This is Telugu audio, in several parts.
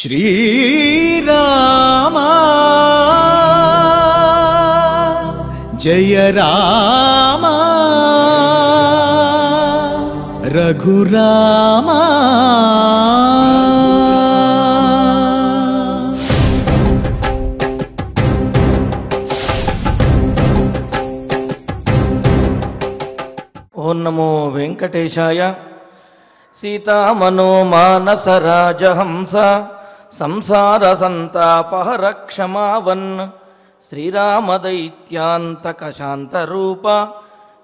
श्रीरामा जय रामा रघुरामा ओं नमो वेंकटेशाय। सीतामनो मानस राजहंस संसार संतापहर क्षमावन् श्रीराम दैत्यांतक शांत रूप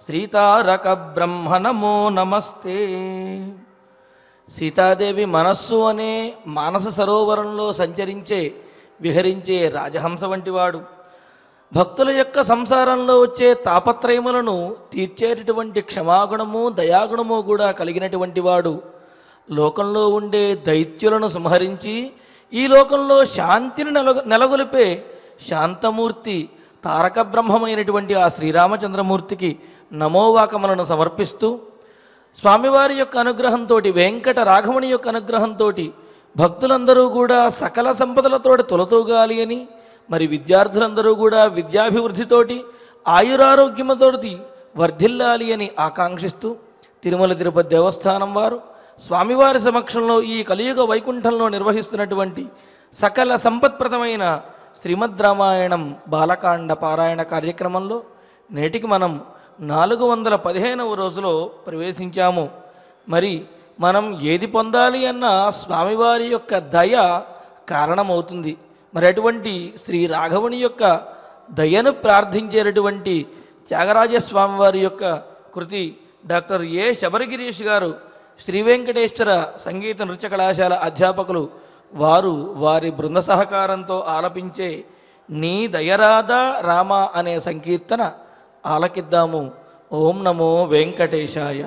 श्रीतारक ब्रह्म नमो नमस्ते। సీతాదేవి మనస్సు అనే మానస సరోవరంలో సంచరించే విహరించే రాజహంస వంటివాడు, భక్తుల యొక్క సంసారంలో వచ్చే తాపత్రయములను తీర్చేటటువంటి క్షమాగుణము దయాగుణము కూడా కలిగినటువంటి వాడు, లోకంలో ఉండే దైత్యులను సంహరించి ఈ లోకంలో శాంతిని నెలగొలిపే శాంతమూర్తి తారక బ్రహ్మమైనటువంటి ఆ శ్రీరామచంద్రమూర్తికి నమోవాకములను సమర్పిస్తూ, స్వామివారి యొక్క అనుగ్రహంతో వెంకట రాఘవుని యొక్క అనుగ్రహంతో భక్తులందరూ కూడా సకల సంపదలతోటి తొలతూగాలి అని, మరి విద్యార్థులందరూ కూడా విద్యాభివృద్ధితోటి ఆయురారోగ్యముతోటి వర్ధిల్లాలి అని ఆకాంక్షిస్తూ, తిరుమల తిరుపతి దేవస్థానం వారు స్వామివారి సమక్షంలో ఈ కలియుగ వైకుంఠంలో నిర్వహిస్తున్నటువంటి సకల సంపత్ప్రదమైన శ్రీమద్ రామాయణం బాలకాండ పారాయణ కార్యక్రమంలో నేటికి మనం 415వ రోజులో ప్రవేశించాము. మరి మనం ఏది పొందాలి అన్న స్వామివారి యొక్క దయ కారణమవుతుంది. మరి అటువంటి శ్రీ రాఘవుని యొక్క దయను ప్రార్థించేటటువంటి త్యాగరాజస్వామి వారి యొక్క కృతి డాక్టర్ ఏ శబరిగిరీష్ గారు, శ్రీ వెంకటేశ్వర సంగీత నృత్య కళాశాల అధ్యాపకులు, వారి బృంద సహకారంతో ఆలపించే నీ దయరాధా రామ అనే సంకీర్తన ఆలకిద్దాము. ఓం నమో వెంకటేశాయ.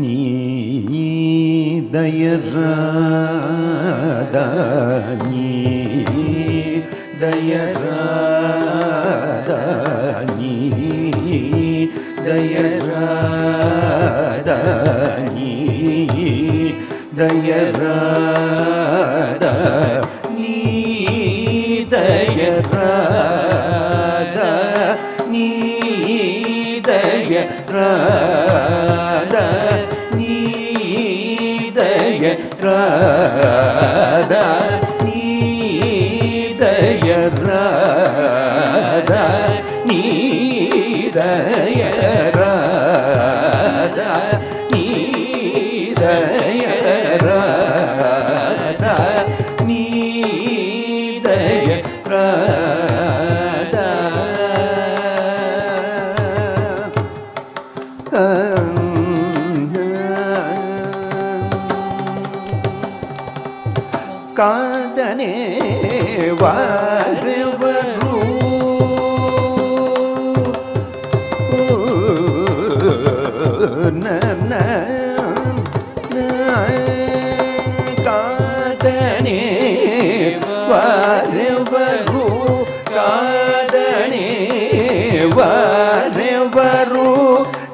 నీ దయరాధా నీ దయరాధా నీ దయరాధా నీ దయరాధా నీ దయరాధా నీ దయరాధా నీ దయరాధా నీ దయరాధా నీ దయరాధా నీ దయరాధా నీ దయరాధా కాదనే వారెవరు కాదనే వారెవరు కాదనే వారెవరు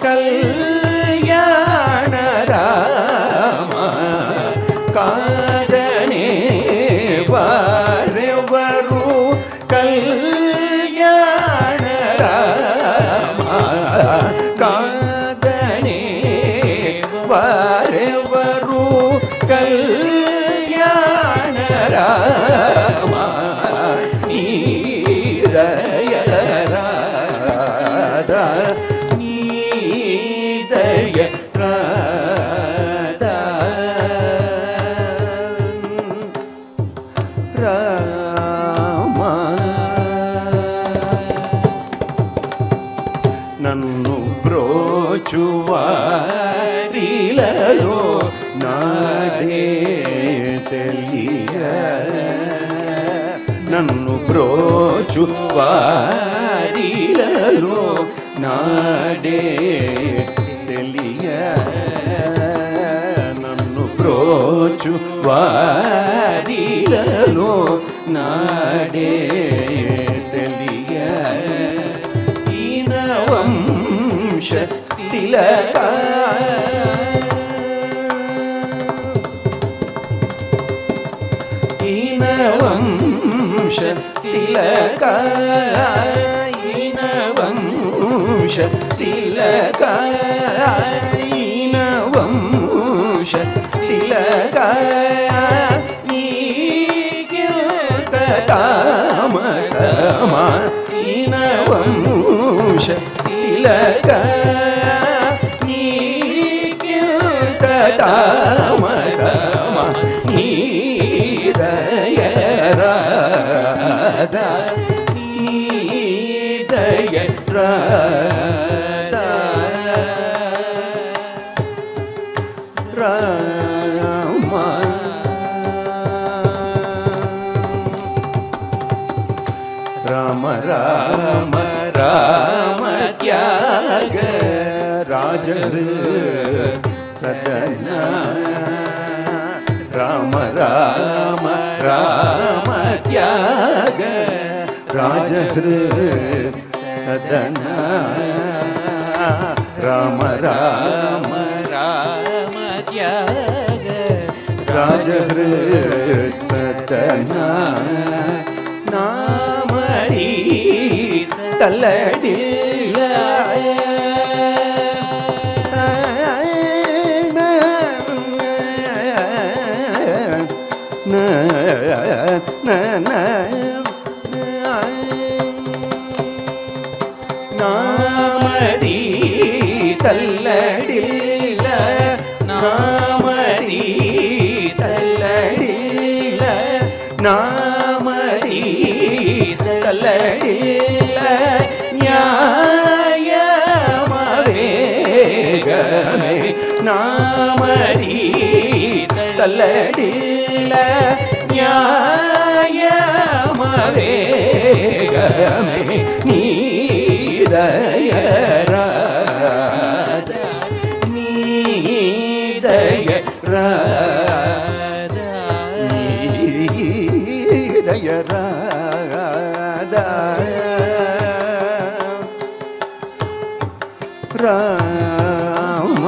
కళ్యాణ రామ కాదనే వారెవరు కళ్యాణ రామ కాదనే వారెవరు కళ్యాణ రామ నీ దయరాధా నీ దయరాధా రామ నన్ను బ్రోచువారిలలో నాడే తెలియ నన్ను బ్రోచు వారిలలో నాడే తెలియ నన్ను బ్రోచు వారిలలో నాడే తెలియ ఈనవంశ తిలక ఈనవంశ తిలక ఈనవంశ తిలక ఈనవంశ తిలక నీకింత తామసమా ఈనవంశ తిలక నీకింత తామసమా నీదయ రాధ నీదయ రాధ రామ రామ రామ రామ త్యాగ రాజహృ సదన రామ రామ రామ త్యాగ రాజహృ సదన రామ రామ రామ త్యాగ రాజహృ సదన నామరీ తల్లడిల్ల నామరీ తల్లడిల్ల నామరీ తల్లడిల్ల నామరీ తల్లడిల్ల న్యాయమవేగమే నామరీ తల్లడిల్ల న్యాయమవేగమే నీదయ రాధ నీదయ రాధ నీదయ రాధ రామ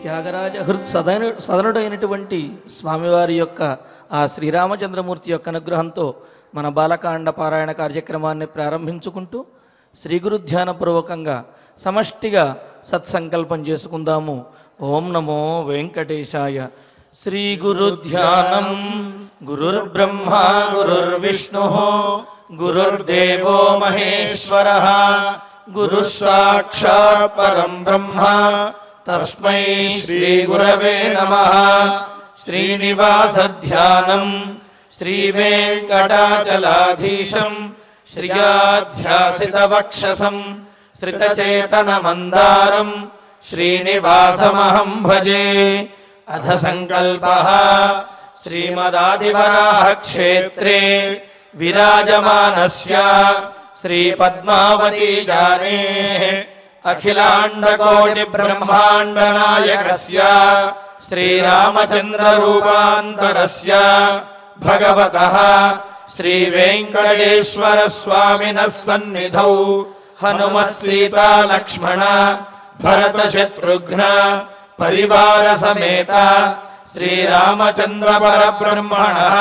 త్యాగరాజ హృత్ సదనుడైనటువంటి స్వామివారి యొక్క ఆ శ్రీరామచంద్రమూర్తి యొక్క అనుగ్రహంతో మన బాలకాండ పారాయణ కార్యక్రమాన్ని ప్రారంభించుకుంటూ శ్రీ గురు ధ్యానపూర్వకంగా సమష్టిగా సత్సంకల్పం చేసుకుందాము. ఓం నమో వెంకటేశాయ. శ్రీ గురు ధ్యానం గురుర్బ్రహ్మ గురుర్విష్ణు గురుర్దేవో మహేశ్వరః గురుః సాక్షాత్ పరం బ్రహ్మ తస్మై శ్రీ గురవే నమః. శ్రీనివాస ధ్యానం శ్రీ వెంకటాచలాధీశం శ్రియాధ్యాసిత వక్షసం శ్రితచేతన మందారం శ్రీనివాసమహం భజే. అథ సంకల్పః శ్రీమదాదివరాహ క్షేత్రే విరాజమానస్య శ్రీ పద్మావతీ జానేః అఖిలాండకోటి బ్రహ్మాండ నాయకస్య శ్రీరామచంద్ర రూపాంతరస్య భగవతః శ్రీ వెంకటేశ్వర స్వామినః సన్నిధౌ హనుమత్ సీతా లక్ష్మణ భరత శత్రుఘ్న పరివార సమేత శ్రీరామచంద్ర పరబ్రహ్మణః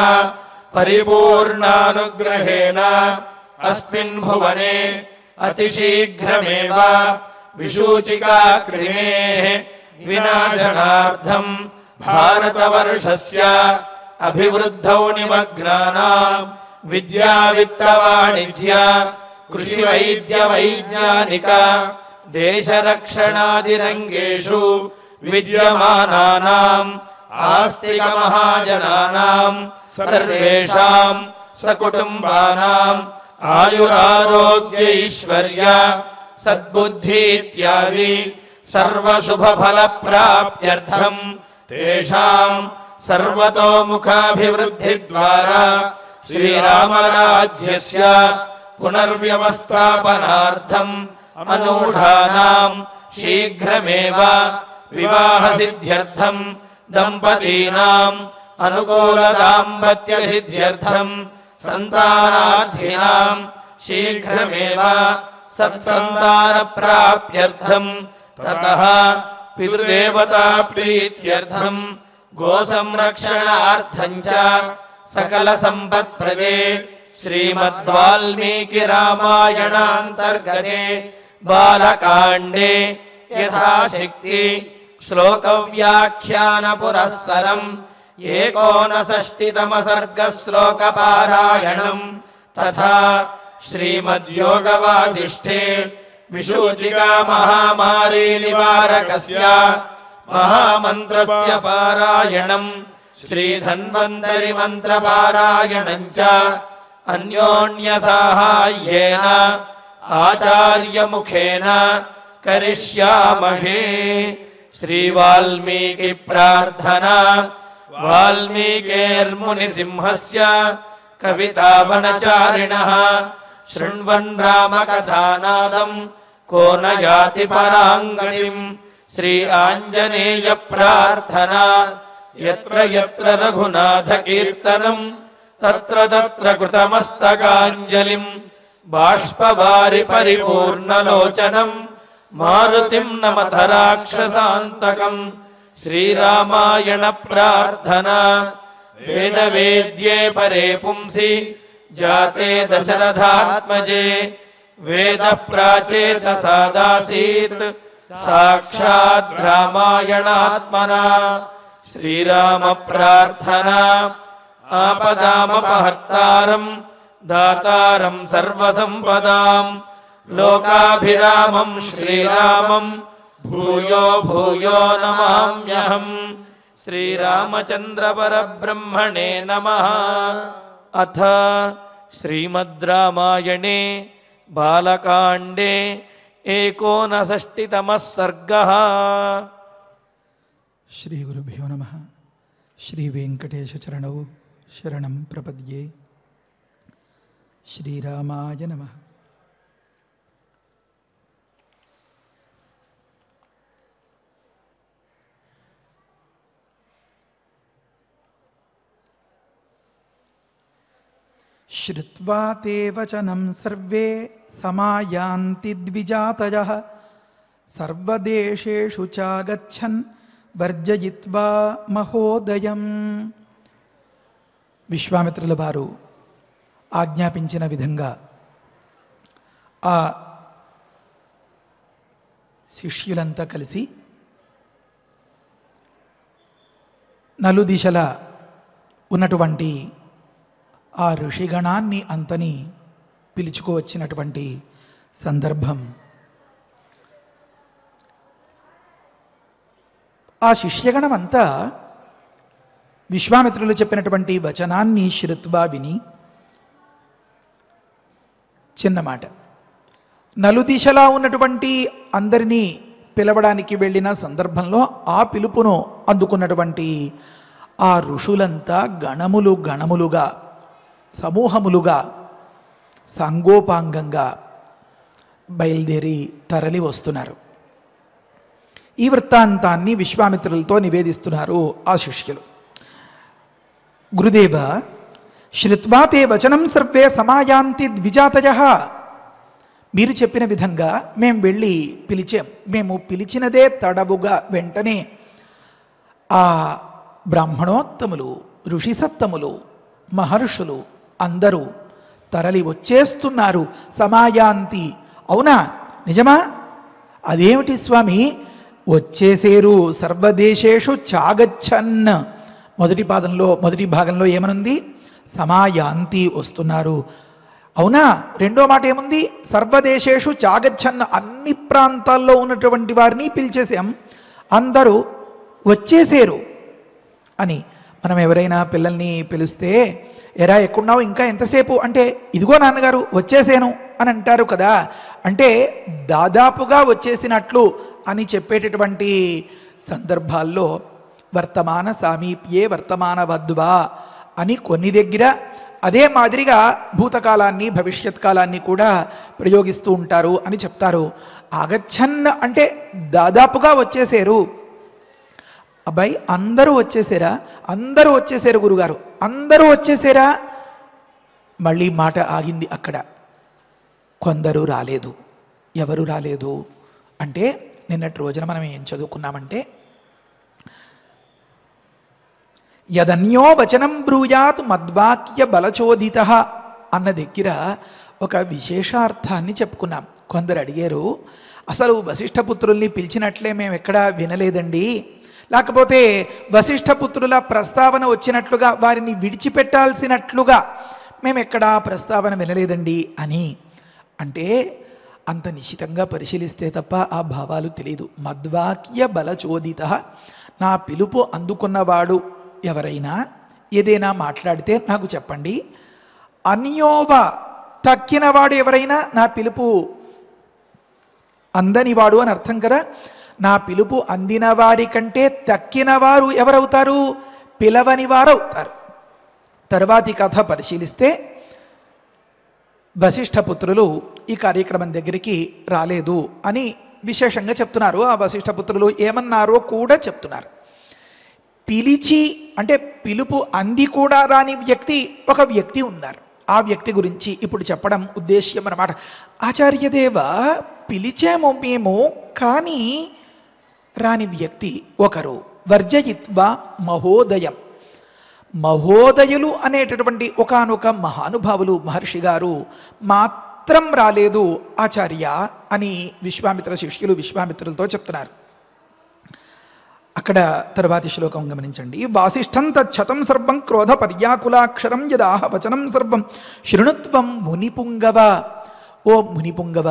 పరిపూర్ణానుగ్రహేణ అస్మిన్ భువనే అతిశీఘ్రమేవ విశూచికా క్రిమేః వినాశనార్థం భారతవర్షస్య అభివృద్ధౌ నిమగ్నానాం విద్యా విత్త వాణిజ్య కృషి వైద్య వైజ్ఞానిక దేశ రక్షణాది రంగేషు విద్యమానానాం ఆస్తిక మహాజనానాం సర్వేషాం సకుటుంబానాం आयुरारोग्यैश्वर्य सद्बुद्धि इत्यादि सर्वशुभफलप्राप्त्यर्थं तेषां सर्वतोमुखाभिवृद्धिद्वारा श्रीरामराज्यस्य पुनर्व्यवस्थापनार्थम् अनूढानां शीघ्रमेव विवाहसिद्ध्यर्थं दम्पतीनाम् अनुकूलदाम्पत्यसिद्ध्यर्थं सन्तानार्थिनां शीघ्रमेव सत्सन्तानप्राप्त्यर्थं ततः पितृदेवताप्रीत्यर्थं गोसंरक्षणार्थं च सकलसम्पत्प्रदे श्रीमद्वाल्मीकिरामायणान्तर्गते बालकाण्डे यथाशक्ति श्लोकव्याख्यानपुरःसरम् 59 तथा श्रीमद्योगवासिष्ठे विशूचिका महामारी निवारकस्य महामन्त्रस्य पारायणम् श्रीधन्वन्तरि मन्त्रपारायणम् च अन्योन्यसाहाय्येन आचार्यमुखेन करिष्यामहे। श्रीवाल्मीकि प्रार्थना। वाल्मीकिर्मुनिसिंहस्य कवितावनचारिणः शृण्वन् रामकथानादम् को न याति पराङ्गतिम्। श्री आञ्जनेय प्रार्थना। यत्र यत्र रघुनाथकीर्तनम् तत्र तत्र कृतमस्तकाञ्जलिम् बाष्पवारि परिपूर्णलोचनम् मारुतिम् नमत राक्षसान्तकम्। श्रीरामायण प्रार्थना। वेदवेद्ये परे पुंसि जाते दशरथात्मजे वेदः प्राचेतसादासीत् साक्षात् रामायणात्मना। श्रीराम प्रार्थना। आपदामपहर्तारम् दातारम् सर्वसम्पदाम् लोकाभिरामम् श्रीरामम् भूयो भूयो नमाम्यहम्। श्रीरामचन्द्र परब्रह्मणे नमः। अथ श्रीमद्रामायणे बालकाण्डे 59 सर्गः। श्री गुरुभ्यो नमः। श्री वेंकटेश चरणौ शरणं प्रपद्ये। श्रीरामाय नमः। श्रुत्वा ते वचनं सर्वे समायान्ति द्विजातयः सर्वदेशेषु चागच्छन् వర్జయిత్వా మహోదయం. విశ్వామిత్రుల వారు ఆజ్ఞాపించిన విధంగా ఆ శిష్యులంతా కలిసి నలుదిశల ఉన్నటువంటి ఆ ఋషిగణాన్ని అంతని పిలుచుకువచ్చినటువంటి సందర్భం. ఆ శిష్యగణం అంతా విశ్వామిత్రులు చెప్పినటువంటి వచనాన్ని శ్రుత్వా విని, చిన్నమాట, నలుదిశలా ఉన్నటువంటి అందరినీ పిలవడానికి వెళ్ళిన సందర్భంలో ఆ పిలుపును అందుకున్నటువంటి ఆ ఋషులంతా గణములు గణములుగా సమూహములుగా సాంగోపాంగంగా బయలుదేరి తరలి వస్తున్నారు. ఈ వృత్తాంతాన్ని విశ్వామిత్రులతో నివేదిస్తున్నారు ఆ శిష్యులు. గురుదేవ, శ్రుత్వా తే వచనం సర్వే సమాయాంతి ద్విజాతయః. మీరు చెప్పిన విధంగా మేము వెళ్ళి పిలిచాం. మేము పిలిచినదే తడవుగా వెంటనే ఆ బ్రాహ్మణోత్తములు, ఋషిసత్తములు, మహర్షులు అందరూ తరలి వచ్చేస్తున్నారు. సమాయాంతి. అవునా, నిజమా? అదేమిటి స్వామి, వచ్చేసేరు. సర్వదేశేషు చాగచ్చన్. మొదటి భాగంలో ఏమనుంది? సమాయాంతి, వస్తున్నారు. అవునా? రెండో మాట ఏముంది? సర్వదేశేషు చాగచ్చన్. అన్ని ప్రాంతాల్లో ఉన్నటువంటి వారిని పిలిచేసాం, అందరూ వచ్చేసేరు అని. మనం ఎవరైనా పిల్లల్ని పిలిస్తే ఎరా ఎక్కడున్నావు, ఇంకా ఎంతసేపు అంటే ఇదిగో నాన్నగారు వచ్చేసాను అని అంటారు కదా. అంటే దాదాపుగా వచ్చేసినట్లు అని చెప్పేటటువంటి సందర్భాల్లో వర్తమాన సామీప్యే వర్తమాన వద్వా అని కొన్ని దగ్గర, అదే మాదిరిగా భూతకాలాన్ని భవిష్యత్ కాలాన్ని కూడా ప్రయోగిస్తూ ఉంటారు అని చెప్తారు. ఆగచ్చన్ అంటే దాదాపుగా వచ్చేసారు. అబ్బాయి అందరూ వచ్చేసారా? అందరూ వచ్చేసారు గురుగారు, అందరూ వచ్చేసారా? మళ్ళీ మాట ఆగింది అక్కడ. కొందరు రాలేదు. ఎవరు రాలేదు అంటే నిన్నటి రోజున మనం ఏం చదువుకున్నామంటే, యదన్యో వచనం బ్రూయాత్ మద్వాక్య బలచోదిత అన్న దగ్గర ఒక విశేషార్థాన్ని చెప్పుకున్నాం. కొందరు అడిగారు, అసలు వశిష్ఠపుత్రుల్ని పిలిచినట్లే మేము ఎక్కడా వినలేదండి, లేకపోతే వశిష్ఠపుత్రుల ప్రస్తావన వచ్చినట్లుగా వారిని విడిచిపెట్టాల్సినట్లుగా మేము ఎక్కడా ప్రస్తావన వినలేదండి అని. అంటే అంత నిశ్చితంగా పరిశీలిస్తే తప్ప ఆ భావాలు తెలియదు. మద్వాక్య బలచోదిత, నా పిలుపు అందుకున్నవాడు ఎవరైనా ఏదైనా మాట్లాడితే నాకు చెప్పండి. అన్యోవ, తక్కినవాడు ఎవరైనా నా పిలుపు అందనివాడు అని అర్థం కదా. నా పిలుపు అందిన వారి కంటే తక్కిన వారు ఎవరవుతారు? పిలవని వారు అవుతారు. తర్వాతి కథ పరిశీలిస్తే వశిష్ఠపుత్రులు ఈ కార్యక్రమం దగ్గరికి రాలేదు అని విశేషంగా చెప్తున్నారు. ఆ వశిష్ఠపుత్రులు ఏమన్నారో కూడా చెప్తున్నారు. పిలిచి అంటే పిలుపు అంది కూడా రాని వ్యక్తి ఒక వ్యక్తి ఉన్నారు. ఆ వ్యక్తి గురించి ఇప్పుడు చెప్పడం ఉద్దేశ్యం అన్నమాట. ఆచార్యదేవ, పిలిచేమో మేము, కానీ రాని వ్యక్తి ఒకరు. వర్జయిత్వా మహోదయం, మహోదయులు అనేటటువంటి ఒకానొక మహానుభావులు మహర్షి గారు మాత్రం రాలేదు ఆచార్య అని విశ్వామిత్ర శిష్యులు విశ్వామిత్రులతో చెప్తున్నారు. అక్కడ తర్వాతి శ్లోకం గమనించండి. వాసిష్ఠం తచ్చతం సర్వం క్రోధ పర్యాకులాక్షరం యదాహ వచనం సర్వం శృణుత్వం మునిపుంగవ. ఓ మునిపుంగవ,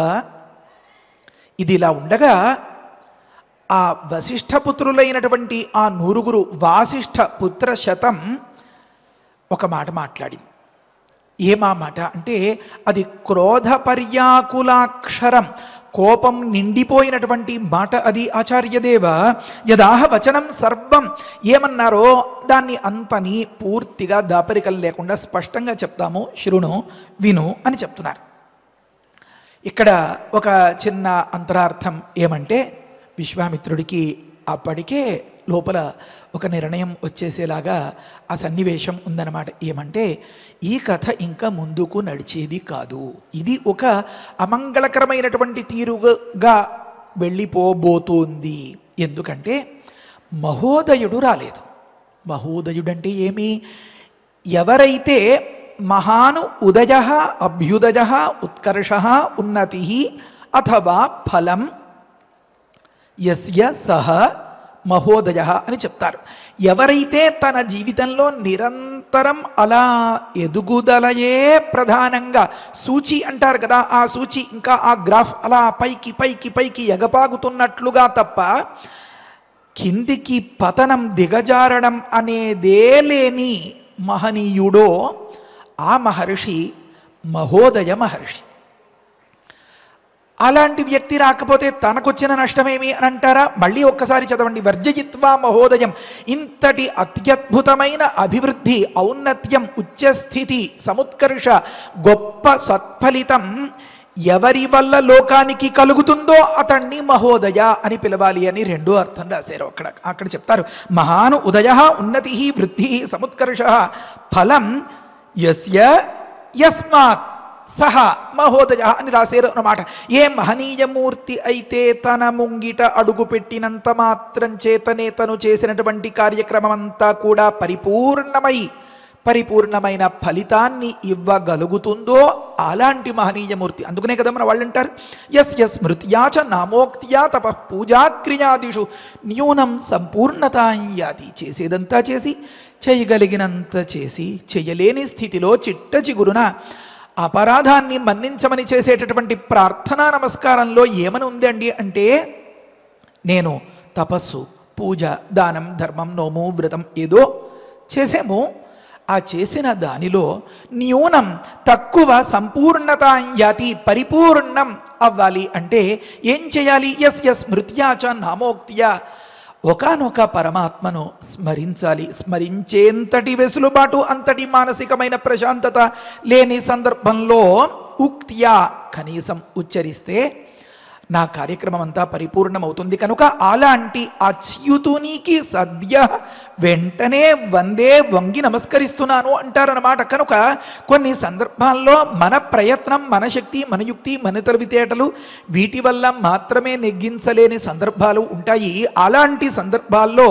ఇది ఇలా ఉండగా ఆ వశిష్ఠపుత్రులైనటువంటి ఆ నూరుగురు వాసిష్ఠ పుత్ర శతం ఒక మాట మాట్లాడింది. ఏమా మాట అంటే అది క్రోధ పర్యాకులాక్షరం, కోపం నిండిపోయినటువంటి మాట అది. ఆచార్యదేవ, యదాహ వచనం సర్వం, ఏమన్నారో దాన్ని అంతని పూర్తిగా దాపరికలు లేకుండా స్పష్టంగా చెప్తాము, శృణు విను అని చెప్తున్నారు. ఇక్కడ ఒక చిన్న అంతరార్థం ఏమంటే, విశ్వామిత్రుడికి అప్పటికే లోపల ఒక నిర్ణయం వచ్చేసేలాగా ఆ సన్నివేశం ఉందన్నమాట. ఏమంటే, ఈ కథ ఇంకా ముందుకు నడిచేది కాదు, ఇది ఒక అమంగళకరమైనటువంటి తీరుగా వెళ్ళిపోబోతోంది. ఎందుకంటే మహోదయుడు రాలేదు. మహోదయుడంటే ఏమి? ఎవరైతే మహాను ఉదయ అభ్యుదయ ఉత్కర్ష ఉన్నతి అథవా ఫలం యస్య సహ మహోదయ అని చెప్తారు. ఎవరైతే తన జీవితంలో నిరంతరం అలా ఎదుగుదలయే ప్రధానంగా సూచి అంటారు కదా, ఆ సూచి ఇంకా ఆ గ్రాఫ్ అలా పైకి పైకి పైకి ఎగపాగుతున్నట్లుగా తప్ప కిందికి పతనం దిగజారడం అనేదే లేని మహనీయుడో ఆ మహర్షి మహోదయ మహర్షి. అలాంటి వ్యక్తి రాకపోతే తనకొచ్చిన నష్టమేమి అని అంటారా? మళ్ళీ ఒక్కసారి చదవండి. వర్జయిత్వా మహోదయం, ఇంతటి అత్యద్భుతమైన అభివృద్ధి, ఔన్నత్యం, ఉచ్చస్థితి, సముత్కర్ష, గొప్ప సత్ఫలితం ఎవరి వల్ల లోకానికి కలుగుతుందో అతన్ని మహోదయ అని పిలవాలి అని రెండో అర్థం రాశారు. అక్కడ చెప్తారు, మహాను ఉదయ ఉన్నతి వృద్ధి సముత్కర్ష ఫలం యస్య యస్మాత్ సహ మహోదయ అని రాశారు అన్నమాట. ఏ మహనీయమూర్తి అయితే తన ముంగిట అడుగు పెట్టినంత మాత్రం చేతనే తను చేసినటువంటి కార్యక్రమం అంతా కూడా పరిపూర్ణమైన ఫలితాన్ని ఇవ్వగలుగుతుందో అలాంటి మహనీయమూర్తి. అందుకనే కదా మన వాళ్ళు అంటారు, యస్ యస్ స్మృత్యాచ నామోక్త్యా తప పూజాక్రియాదిషు న్యూనం సంపూర్ణతాయాతి. చేసేదంతా చేసి చేయగలిగినంత చేసి చేయలేని స్థితిలో చిట్ట చిగురున అపరాధాన్ని మన్నించమని చేసేటటువంటి ప్రార్థనా నమస్కారంలో ఏమని ఉందండి అంటే, నేను తపస్సు, పూజ, దానం, ధర్మం, నోము, వ్రతం ఏదో చేసాము, ఆ చేసిన దానిలో న్యూనం తక్కువ సంపూర్ణత యాతి పరిపూర్ణం అవ్వాలి అంటే ఏం చేయాలి? స్మృత్యాచ నామోక్త్యా ఒకానొక పరమాత్మను స్మరించాలి. స్మరించేంతటి వెసులుబాటు అంతటి మానసికమైన ప్రశాంతత లేని సందర్భంలో ఉక్త్యా కనీసం ఉచ్చరిస్తే నా కార్యక్రమం అంతా పరిపూర్ణమవుతుంది. కనుక అలాంటి అచ్యుతునికి సద్య వెంటనే వంగి నమస్కరిస్తున్నాను అంటారన్నమాట. కనుక కొన్ని సందర్భాల్లో మన ప్రయత్నం, మన శక్తి, మన యుక్తి, మన తెలివితేటలు వీటి వల్ల మాత్రమే నెగ్గించలేని సందర్భాలు ఉంటాయి. అలాంటి సందర్భాల్లో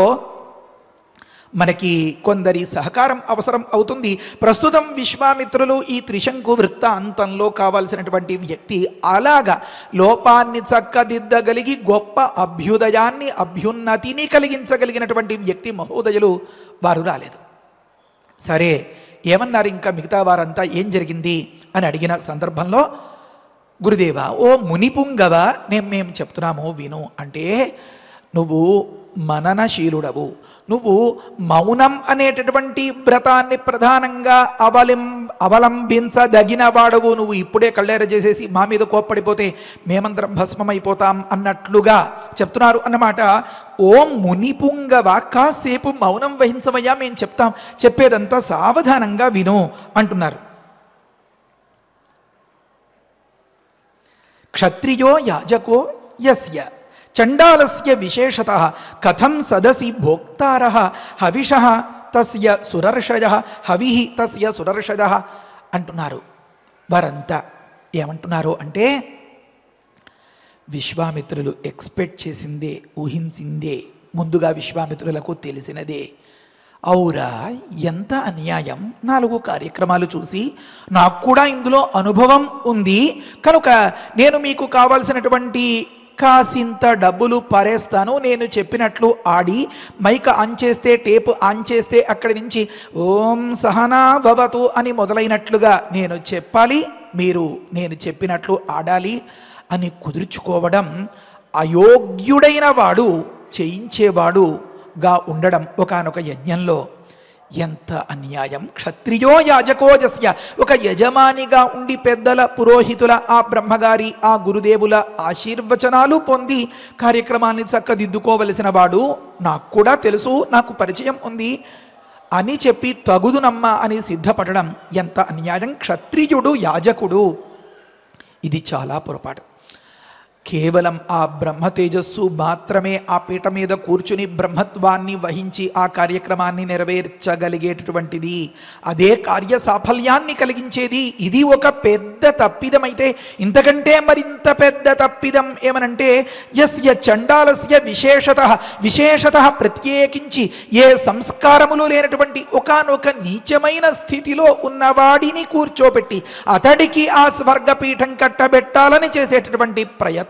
మనకి కొందరి సహకారం అవసరం అవుతుంది. ప్రస్తుతం విశ్వామిత్రులు ఈ త్రిశంకు వృత్తాంతంలో కావాల్సినటువంటి వ్యక్తి. అలాగా లోపాన్ని చక్కదిద్దగలిగి గొప్ప అభ్యుదయాన్ని, అభ్యున్నతిని కలిగించగలిగినటువంటి వ్యక్తి మహోదయులు వారు రాలేదు. సరే, ఏమన్నారు ఇంకా మిగతా వారంతా? ఏం జరిగింది అని అడిగిన సందర్భంలో, గురుదేవ, ఓ మునిపుంగవ, మేము చెప్తున్నాము విను అంటే, నువ్వు మననశీలుడవు, నువ్వు మౌనం అనేటటువంటి వ్రతాన్ని ప్రధానంగా అవలంబించదగిన వాడవు. నువ్వు ఇప్పుడే కళ్ళేర చేసేసి మా మీద కోప్పడిపోతే మేమందరం భస్మమైపోతాం అన్నట్లుగా చెప్తున్నారు అన్నమాట. ఓం మునిపుంగవ, కాసేపు మౌనం వహించవయ్యా, మేము చెప్తాం, చెప్పేదంతా సావధానంగా విను అంటున్నారు. క్షత్రియో యాజకో యస్య చండాలస్య విశేషతః కథం సదసి భోక్తారః హవిషః తస్య సురర్షయః హవిః తస్య సురర్షయః అంటున్నారు. వారంతా ఏమంటున్నారు అంటే, విశ్వామిత్రులు ఎక్స్పెక్ట్ చేసిందే, ఊహించిందే, ముందుగా విశ్వామిత్రులకు తెలిసినదే. ఔరా, ఎంత అన్యాయం! 4 కార్యక్రమాలు చూసి నాకు కూడా ఇందులో అనుభవం ఉంది కనుక నేను మీకు కావాల్సినటువంటి కాసింత డబ్బులు పారేస్తాను, నేను చెప్పినట్లు ఆడి మైక్ ఆన్ చేస్తే, టేప్ ఆన్ చేస్తే అక్కడి నుంచి ఓం సహనా భవతు అని మొదలైనట్లుగా నేను చెప్పాలి, మీరు నేను చెప్పినట్లు ఆడాలి అని కుదుర్చుకోవడం అయోగ్యుడైన వాడు చేయించేవాడుగా ఉండడం ఒకానొక యజ్ఞంలో ఎంత అన్యాయం! క్షత్రియో యాజకోజస్య, ఒక యజమానిగా ఉండి పెద్దల, పురోహితుల, ఆ బ్రహ్మగారి, ఆ గురుదేవుల ఆశీర్వచనాలు పొంది కార్యక్రమాన్ని చక్కదిద్దుకోవలసిన వాడు, నాకు కూడా తెలుసు, నాకు పరిచయం ఉంది అని చెప్పి తగుదునమ్మ అని సిద్ధపడడం ఎంత అన్యాయం! క్షత్రియుడు యాజకుడు, ఇది చాలా పొరపాటు. కేవలం ఆ బ్రహ్మ తేజస్సు మాత్రమే ఆ పీట మీద కూర్చుని బ్రహ్మత్వాన్ని వహించి ఆ కార్యక్రమాన్ని నెరవేర్చగలిగేటటువంటిది, అదే కార్య సాఫల్యాన్ని కలిగించేది. ఇది ఒక పెద్ద తప్పిదమైతే ఇంతకంటే మరింత పెద్ద తప్పిదం ఏమనంటే, యస్య చండాలస్య విశేషతః ప్రత్యేకించి ఏ సంస్కారములు లేనటువంటి ఒకానొక నీచమైన స్థితిలో ఉన్నవాడిని కూర్చోబెట్టి అతడికి ఆ స్వర్గపీఠం కట్టబెట్టాలని చేసేటటువంటి ప్రయత్నం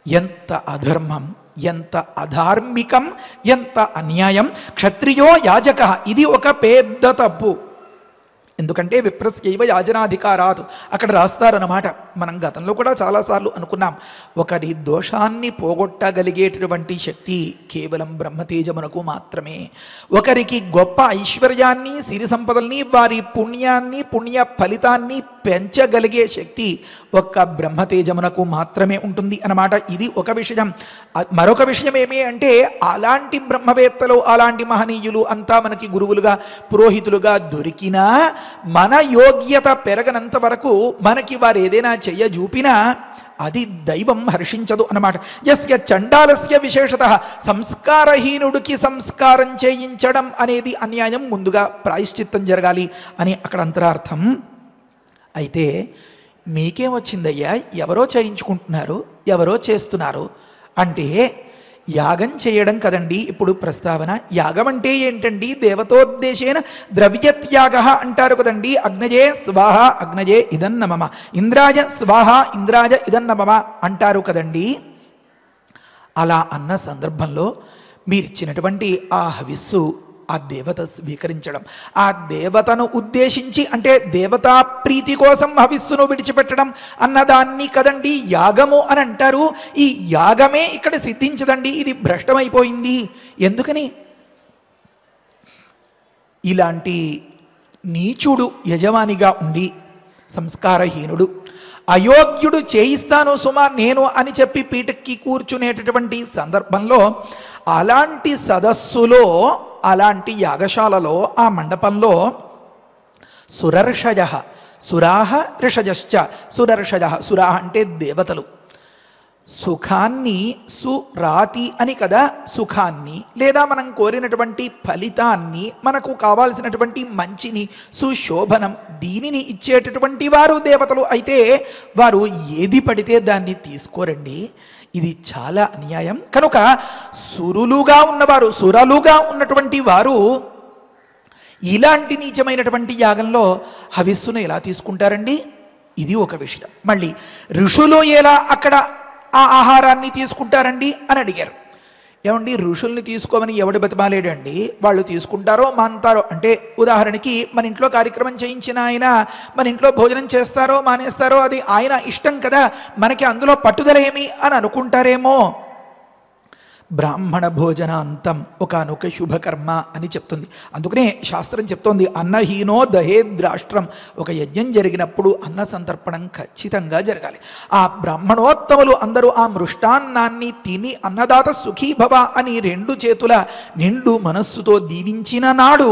ఎంత అధర్మం, ఎంత అధార్మికం, ఎంత అన్యాయం! క్షత్రియో యాజక, ఇది ఒక పెద్ద తప్పు. ఎందుకంటే విప్రస్యైవ యాజనాధికారాత్ అక్కడ రాస్తారన్నమాట. మనం గతంలో కూడా చాలాసార్లు అనుకున్నాం, ఒకరి దోషాన్ని పోగొట్టగలిగేటటువంటి శక్తి కేవలం బ్రహ్మతేజమునకు మాత్రమే. ఒకరికి గొప్ప ఐశ్వర్యాన్ని, సిరి సంపదల్ని, వారి పుణ్యాన్ని, పుణ్య ఫలితాన్ని పెంచగలిగే శక్తి ఒక్క బ్రహ్మతేజమునకు మాత్రమే ఉంటుంది అన్నమాట. ఇది ఒక విషయం. మరొక విషయం ఏమి అంటే, అలాంటి బ్రహ్మవేత్తలు, అలాంటి మహనీయులు అంతా మనకి గురువులుగా, పురోహితులుగా దొరికినా మన యోగ్యత పెరగనంత వరకు మనకి వారు ఏదైనా చెయ్యజూపినా అది దైవం హర్షించదు అన్నమాట. యస్య చండాలస్య విశేషతః, సంస్కారహీనుడికి సంస్కారం చేయించడం అనేది అన్యాయం, ముందుగా ప్రాయశ్చిత్తం జరగాలి అని అక్కడ అంతరార్థం. అయితే మీకేమొచ్చిందయ్యా, ఎవరో చేయించుకుంటున్నారు, ఎవరో చేస్తున్నారు అంటే యాగం చేయడం కదండి ఇప్పుడు ప్రస్తావన. యాగం అంటే ఏంటండి? దేవతోద్దేశేన ద్రవ్యత్యాగ అంటారు కదండి. అగ్నజే స్వాహ అగ్నజే ఇదన్నమమ, ఇంద్రాయ స్వాహ ఇంద్రాయ ఇదన్నమమ అంటారు కదండి. అలా అన్న సందర్భంలో మీరిచ్చినటువంటి ఆ హవిస్సు ఆ దేవత స్వీకరించడం, ఆ దేవతను ఉద్దేశించి అంటే దేవతా ప్రీతి కోసం హవిస్సును విడిచిపెట్టడం అన్నదాన్ని కదండి యాగము అని అంటారు. ఈ యాగమే ఇక్కడ సిద్ధించదండి, ఇది భ్రష్టమైపోయింది. ఎందుకని? ఇలాంటి నీచుడు యజమానిగా ఉండి సంస్కారహీనుడు, అయోగ్యుడు చేయిస్తాను సుమా నేను అని చెప్పి పీటకి కూర్చునేటటువంటి సందర్భంలో, అలాంటి సదస్సులో, అలాంటి యాగశాలలో, ఆ మండపంలో సురర్షజ, సురాహ ఋషజశ్చ, సురర్షజ, సురాహ అంటే దేవతలు, సుఖాన్ని, సురాతి అని కదా సుఖాన్ని, లేదా మనం కోరినటువంటి ఫలితాన్ని, మనకు కావాల్సినటువంటి మంచిని, సుశోభనం, దీనిని ఇచ్చేటటువంటి వారు దేవతలు. అయితే వారు ఏది పడితే దాన్ని తీసుకోరండి. ఇది చాలా అన్యాయం. కనుక సురులుగా ఉన్నవారు, సురలుగా ఉన్నటువంటి వారు ఇలాంటి నీచమైనటువంటి యాగంలో హవిస్సును ఎలా తీసుకుంటారండి? ఇది ఒక విషయం. మళ్ళీ ఋషులు ఎలా అక్కడ ఆ ఆహారాన్ని తీసుకుంటారండి అని అడిగారు. ఏమండి, ఋషుల్ని తీసుకోమని ఎవడు బతిమాలేడండి? వాళ్ళు తీసుకుంటారో మాంతారో. అంటే ఉదాహరణకి మన ఇంట్లో కార్యక్రమం చేయించిన ఆయన మన ఇంట్లో భోజనం చేస్తారో మానేస్తారో అది ఆయన ఇష్టం కదా, మనకి అందులో పట్టుదల ఏమి అని అనుకుంటారేమో. బ్రాహ్మణ భోజన అంతం ఒకనొక శుభకర్మ అని చెప్తుంది. అందుకనే శాస్త్రం చెప్తోంది, అన్నహీనో దహేద్రాష్ట్రం. ఒక యజ్ఞం జరిగినప్పుడు అన్న సంతర్పణం ఖచ్చితంగా జరగాలి. ఆ బ్రాహ్మణోత్తములు అందరూ ఆ మృష్టాన్నాన్ని తిని అన్నదాత సుఖీభవ అని 2 చేతుల నిండు మనస్సుతో దీవించిన నాడు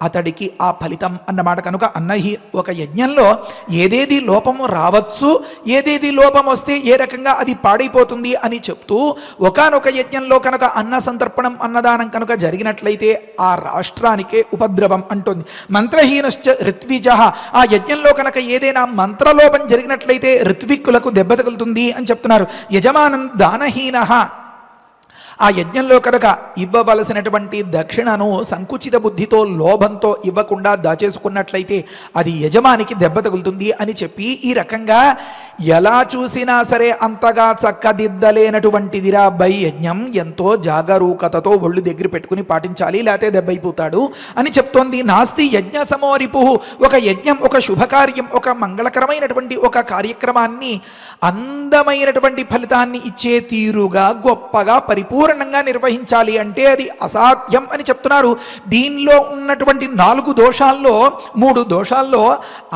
అతడికి ఆ ఫలితం అన్నమాట. కనుక ఒక యజ్ఞంలో ఏదేది లోపము రావచ్చు, ఏదేది లోపం వస్తే ఏ రకంగా అది పాడైపోతుంది అని చెప్తూ, ఒకానొక యజ్ఞంలో కనుక అన్న సంతర్పణం, అన్నదానం కనుక జరిగినట్లయితే ఆ రాష్ట్రానికే ఉపద్రవం అంటుంది. మంత్రహీనశ్చ ఋత్విజ, ఆ యజ్ఞంలో కనుక ఏదైనా మంత్రలోపం జరిగినట్లయితే ఋత్విక్కులకు దెబ్బ తగులుతుంది అని చెప్తున్నారు. యజమానం దానహీన, ఆ యజ్ఞంలో కనుక ఇవ్వవలసినటువంటి దక్షిణను సంకుచిత బుద్ధితో, లోభంతో ఇవ్వకుండా దాచేసుకున్నట్లయితే అది యజమానికి దెబ్బ తగులుతుంది అని చెప్పి, ఈ రకంగా ఎలా చూసినా సరే అంతగా చక్కదిద్దలేనటువంటిదిరా బై యజ్ఞం, ఎంతో జాగరూకతతో ఒళ్ళు దగ్గర పెట్టుకుని పాటించాలి, లేకపోతే దెబ్బైపోతాడు అని చెప్తోంది. నాస్తి యజ్ఞ సమోరిపు, ఒక యజ్ఞం, ఒక శుభకార్యం, ఒక మంగళకరమైనటువంటి ఒక కార్యక్రమాన్ని అందమైనటువంటి ఫలితాన్ని ఇచ్చే తీరుగా, గొప్పగా, పరిపూర్ణంగా నిర్వహించాలి అంటే అది అసాధ్యం అని చెప్తున్నారు. దీనిలో ఉన్నటువంటి 4 దోషాల్లో 3 దోషాల్లో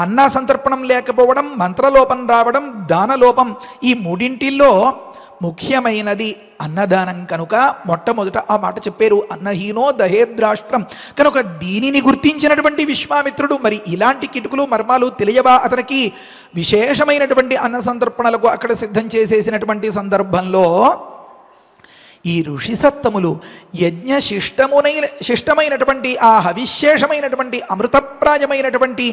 అన్న సంతర్పణం లేకపోవడం, మంత్రలోపం రావడం, దానలోపం, ఈ 3 ముఖ్యమైనది అన్నదానం. కనుక మొట్టమొదట ఆ మాట చెప్పారు, అన్నహీనో దహేద్రాష్ట్రం. కనుక దీనిని గుర్తించినటువంటి విశ్వామిత్రుడు మరి ఇలాంటి కిటుకులు మర్మాలు తెలియవా అతనికి? విశేషమైనటువంటి అన్న సంతర్పణలకు అక్కడ సిద్ధం చేసేసినటువంటి సందర్భంలో ఈ ఋషి సత్తములు యజ్ఞ శిష్టమైనటువంటి ఆ హవిశేషమైనటువంటి అమృతప్రాయమైనటువంటి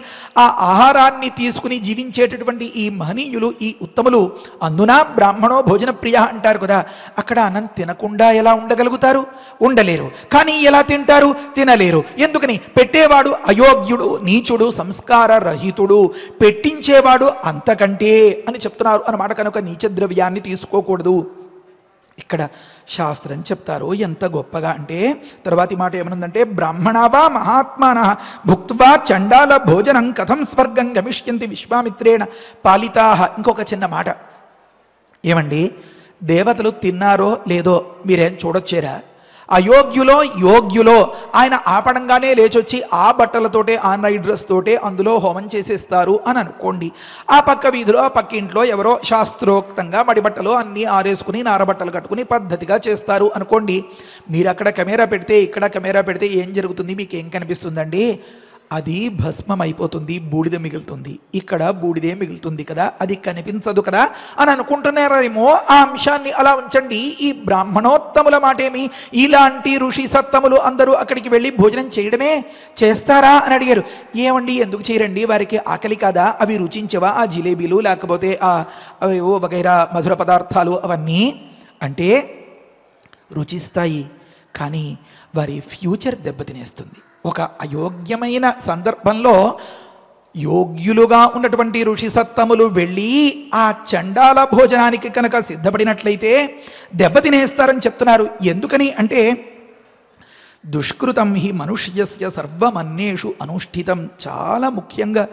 ఆ ఆహారాన్ని తీసుకుని జీవించేటటువంటి ఈ మహనీయులు, ఈ ఉత్తములు, అందున బ్రాహ్మణో భోజన ప్రియ అంటారు కదా, అక్కడ అన్నం తినకుండా ఎలా ఉండగలుగుతారు? ఉండలేరు. కానీ ఎలా తింటారు? తినలేరు. ఎందుకని? పెట్టేవాడు అయోగ్యుడు, నీచుడు, సంస్కార రహితుడు, పెట్టించేవాడు అంతకంటే అని చెప్తున్నారు అన్నమాట. కనుక నీచ ద్రవ్యాన్ని తీసుకోకూడదు. ఇక్కడ శాస్త్రం చెప్తారు ఎంత గొప్పగా అంటే, తర్వాతి మాట ఏమనుందంటే, బ్రాహ్మణావా మహాత్మాన భుక్త్వా చండాల భోజనం కథం స్వర్గం గమిష్యంతి విశ్వామిత్రేణ పాలితాహ. ఇంకొక చిన్న మాట, ఏమండి, దేవతలు తిన్నారో లేదో మీరేం చూడొచ్చారా? అయోగ్యులో యోగ్యులో ఆయన ఆపడంగానే లేచొచ్చి ఆ బట్టలతోటే, ఆ నైట్ డ్రెస్ తోటే అందులో హోమం చేసేస్తారు అని అనుకోండి. ఆ పక్క వీధిలో, ఆ పక్క ఇంట్లో ఎవరో శాస్త్రోక్తంగా మడిబట్టలు అన్నీ ఆరేసుకుని నారబట్టలు కట్టుకుని పద్ధతిగా చేస్తారు అనుకోండి. మీరు అక్కడ కెమెరా పెడితే, ఇక్కడ కెమెరా పెడితే ఏం జరుగుతుంది? మీకు ఏం కనిపిస్తుందండి? అది భస్మం అయిపోతుంది, బూడిద మిగులుతుంది. ఇక్కడ బూడిదే మిగులుతుంది కదా, అది కనిపించదు కదా అని అనుకుంటున్నారేమో. ఆ అంశాన్ని అలా ఉంచండి. ఈ బ్రాహ్మణోత్తముల మాటేమి? ఇలాంటి ఋషి సత్తములు అందరూ అక్కడికి వెళ్ళి భోజనం చేయడమే చేస్తారా అని అడిగారు. ఏమండి, ఎందుకు చేయరండి? వారికి ఆకలి కాదా? అవి రుచించవా? ఆ జిలేబీలు, లేకపోతే అవేవో వగైరా మధుర పదార్థాలు అవన్నీ అంటే రుచిస్తాయి, కానీ వారి ఫ్యూచర్ దెబ్బతినేస్తుంది. ఒక అయోగ్యమైన సందర్భంలో యోగ్యులుగా ఉన్నటువంటి ఋషి సత్తములు వెళ్ళి ఆ చండాల భోజనానికి కనుక సిద్ధపడినట్లయితే దెబ్బతినేస్తారని చెప్తున్నారు. ఎందుకని అంటే, దుష్కృతం హి మనుష్యస్య సర్వమన్యేషు అనుష్ఠితం. చాలా ముఖ్యంగా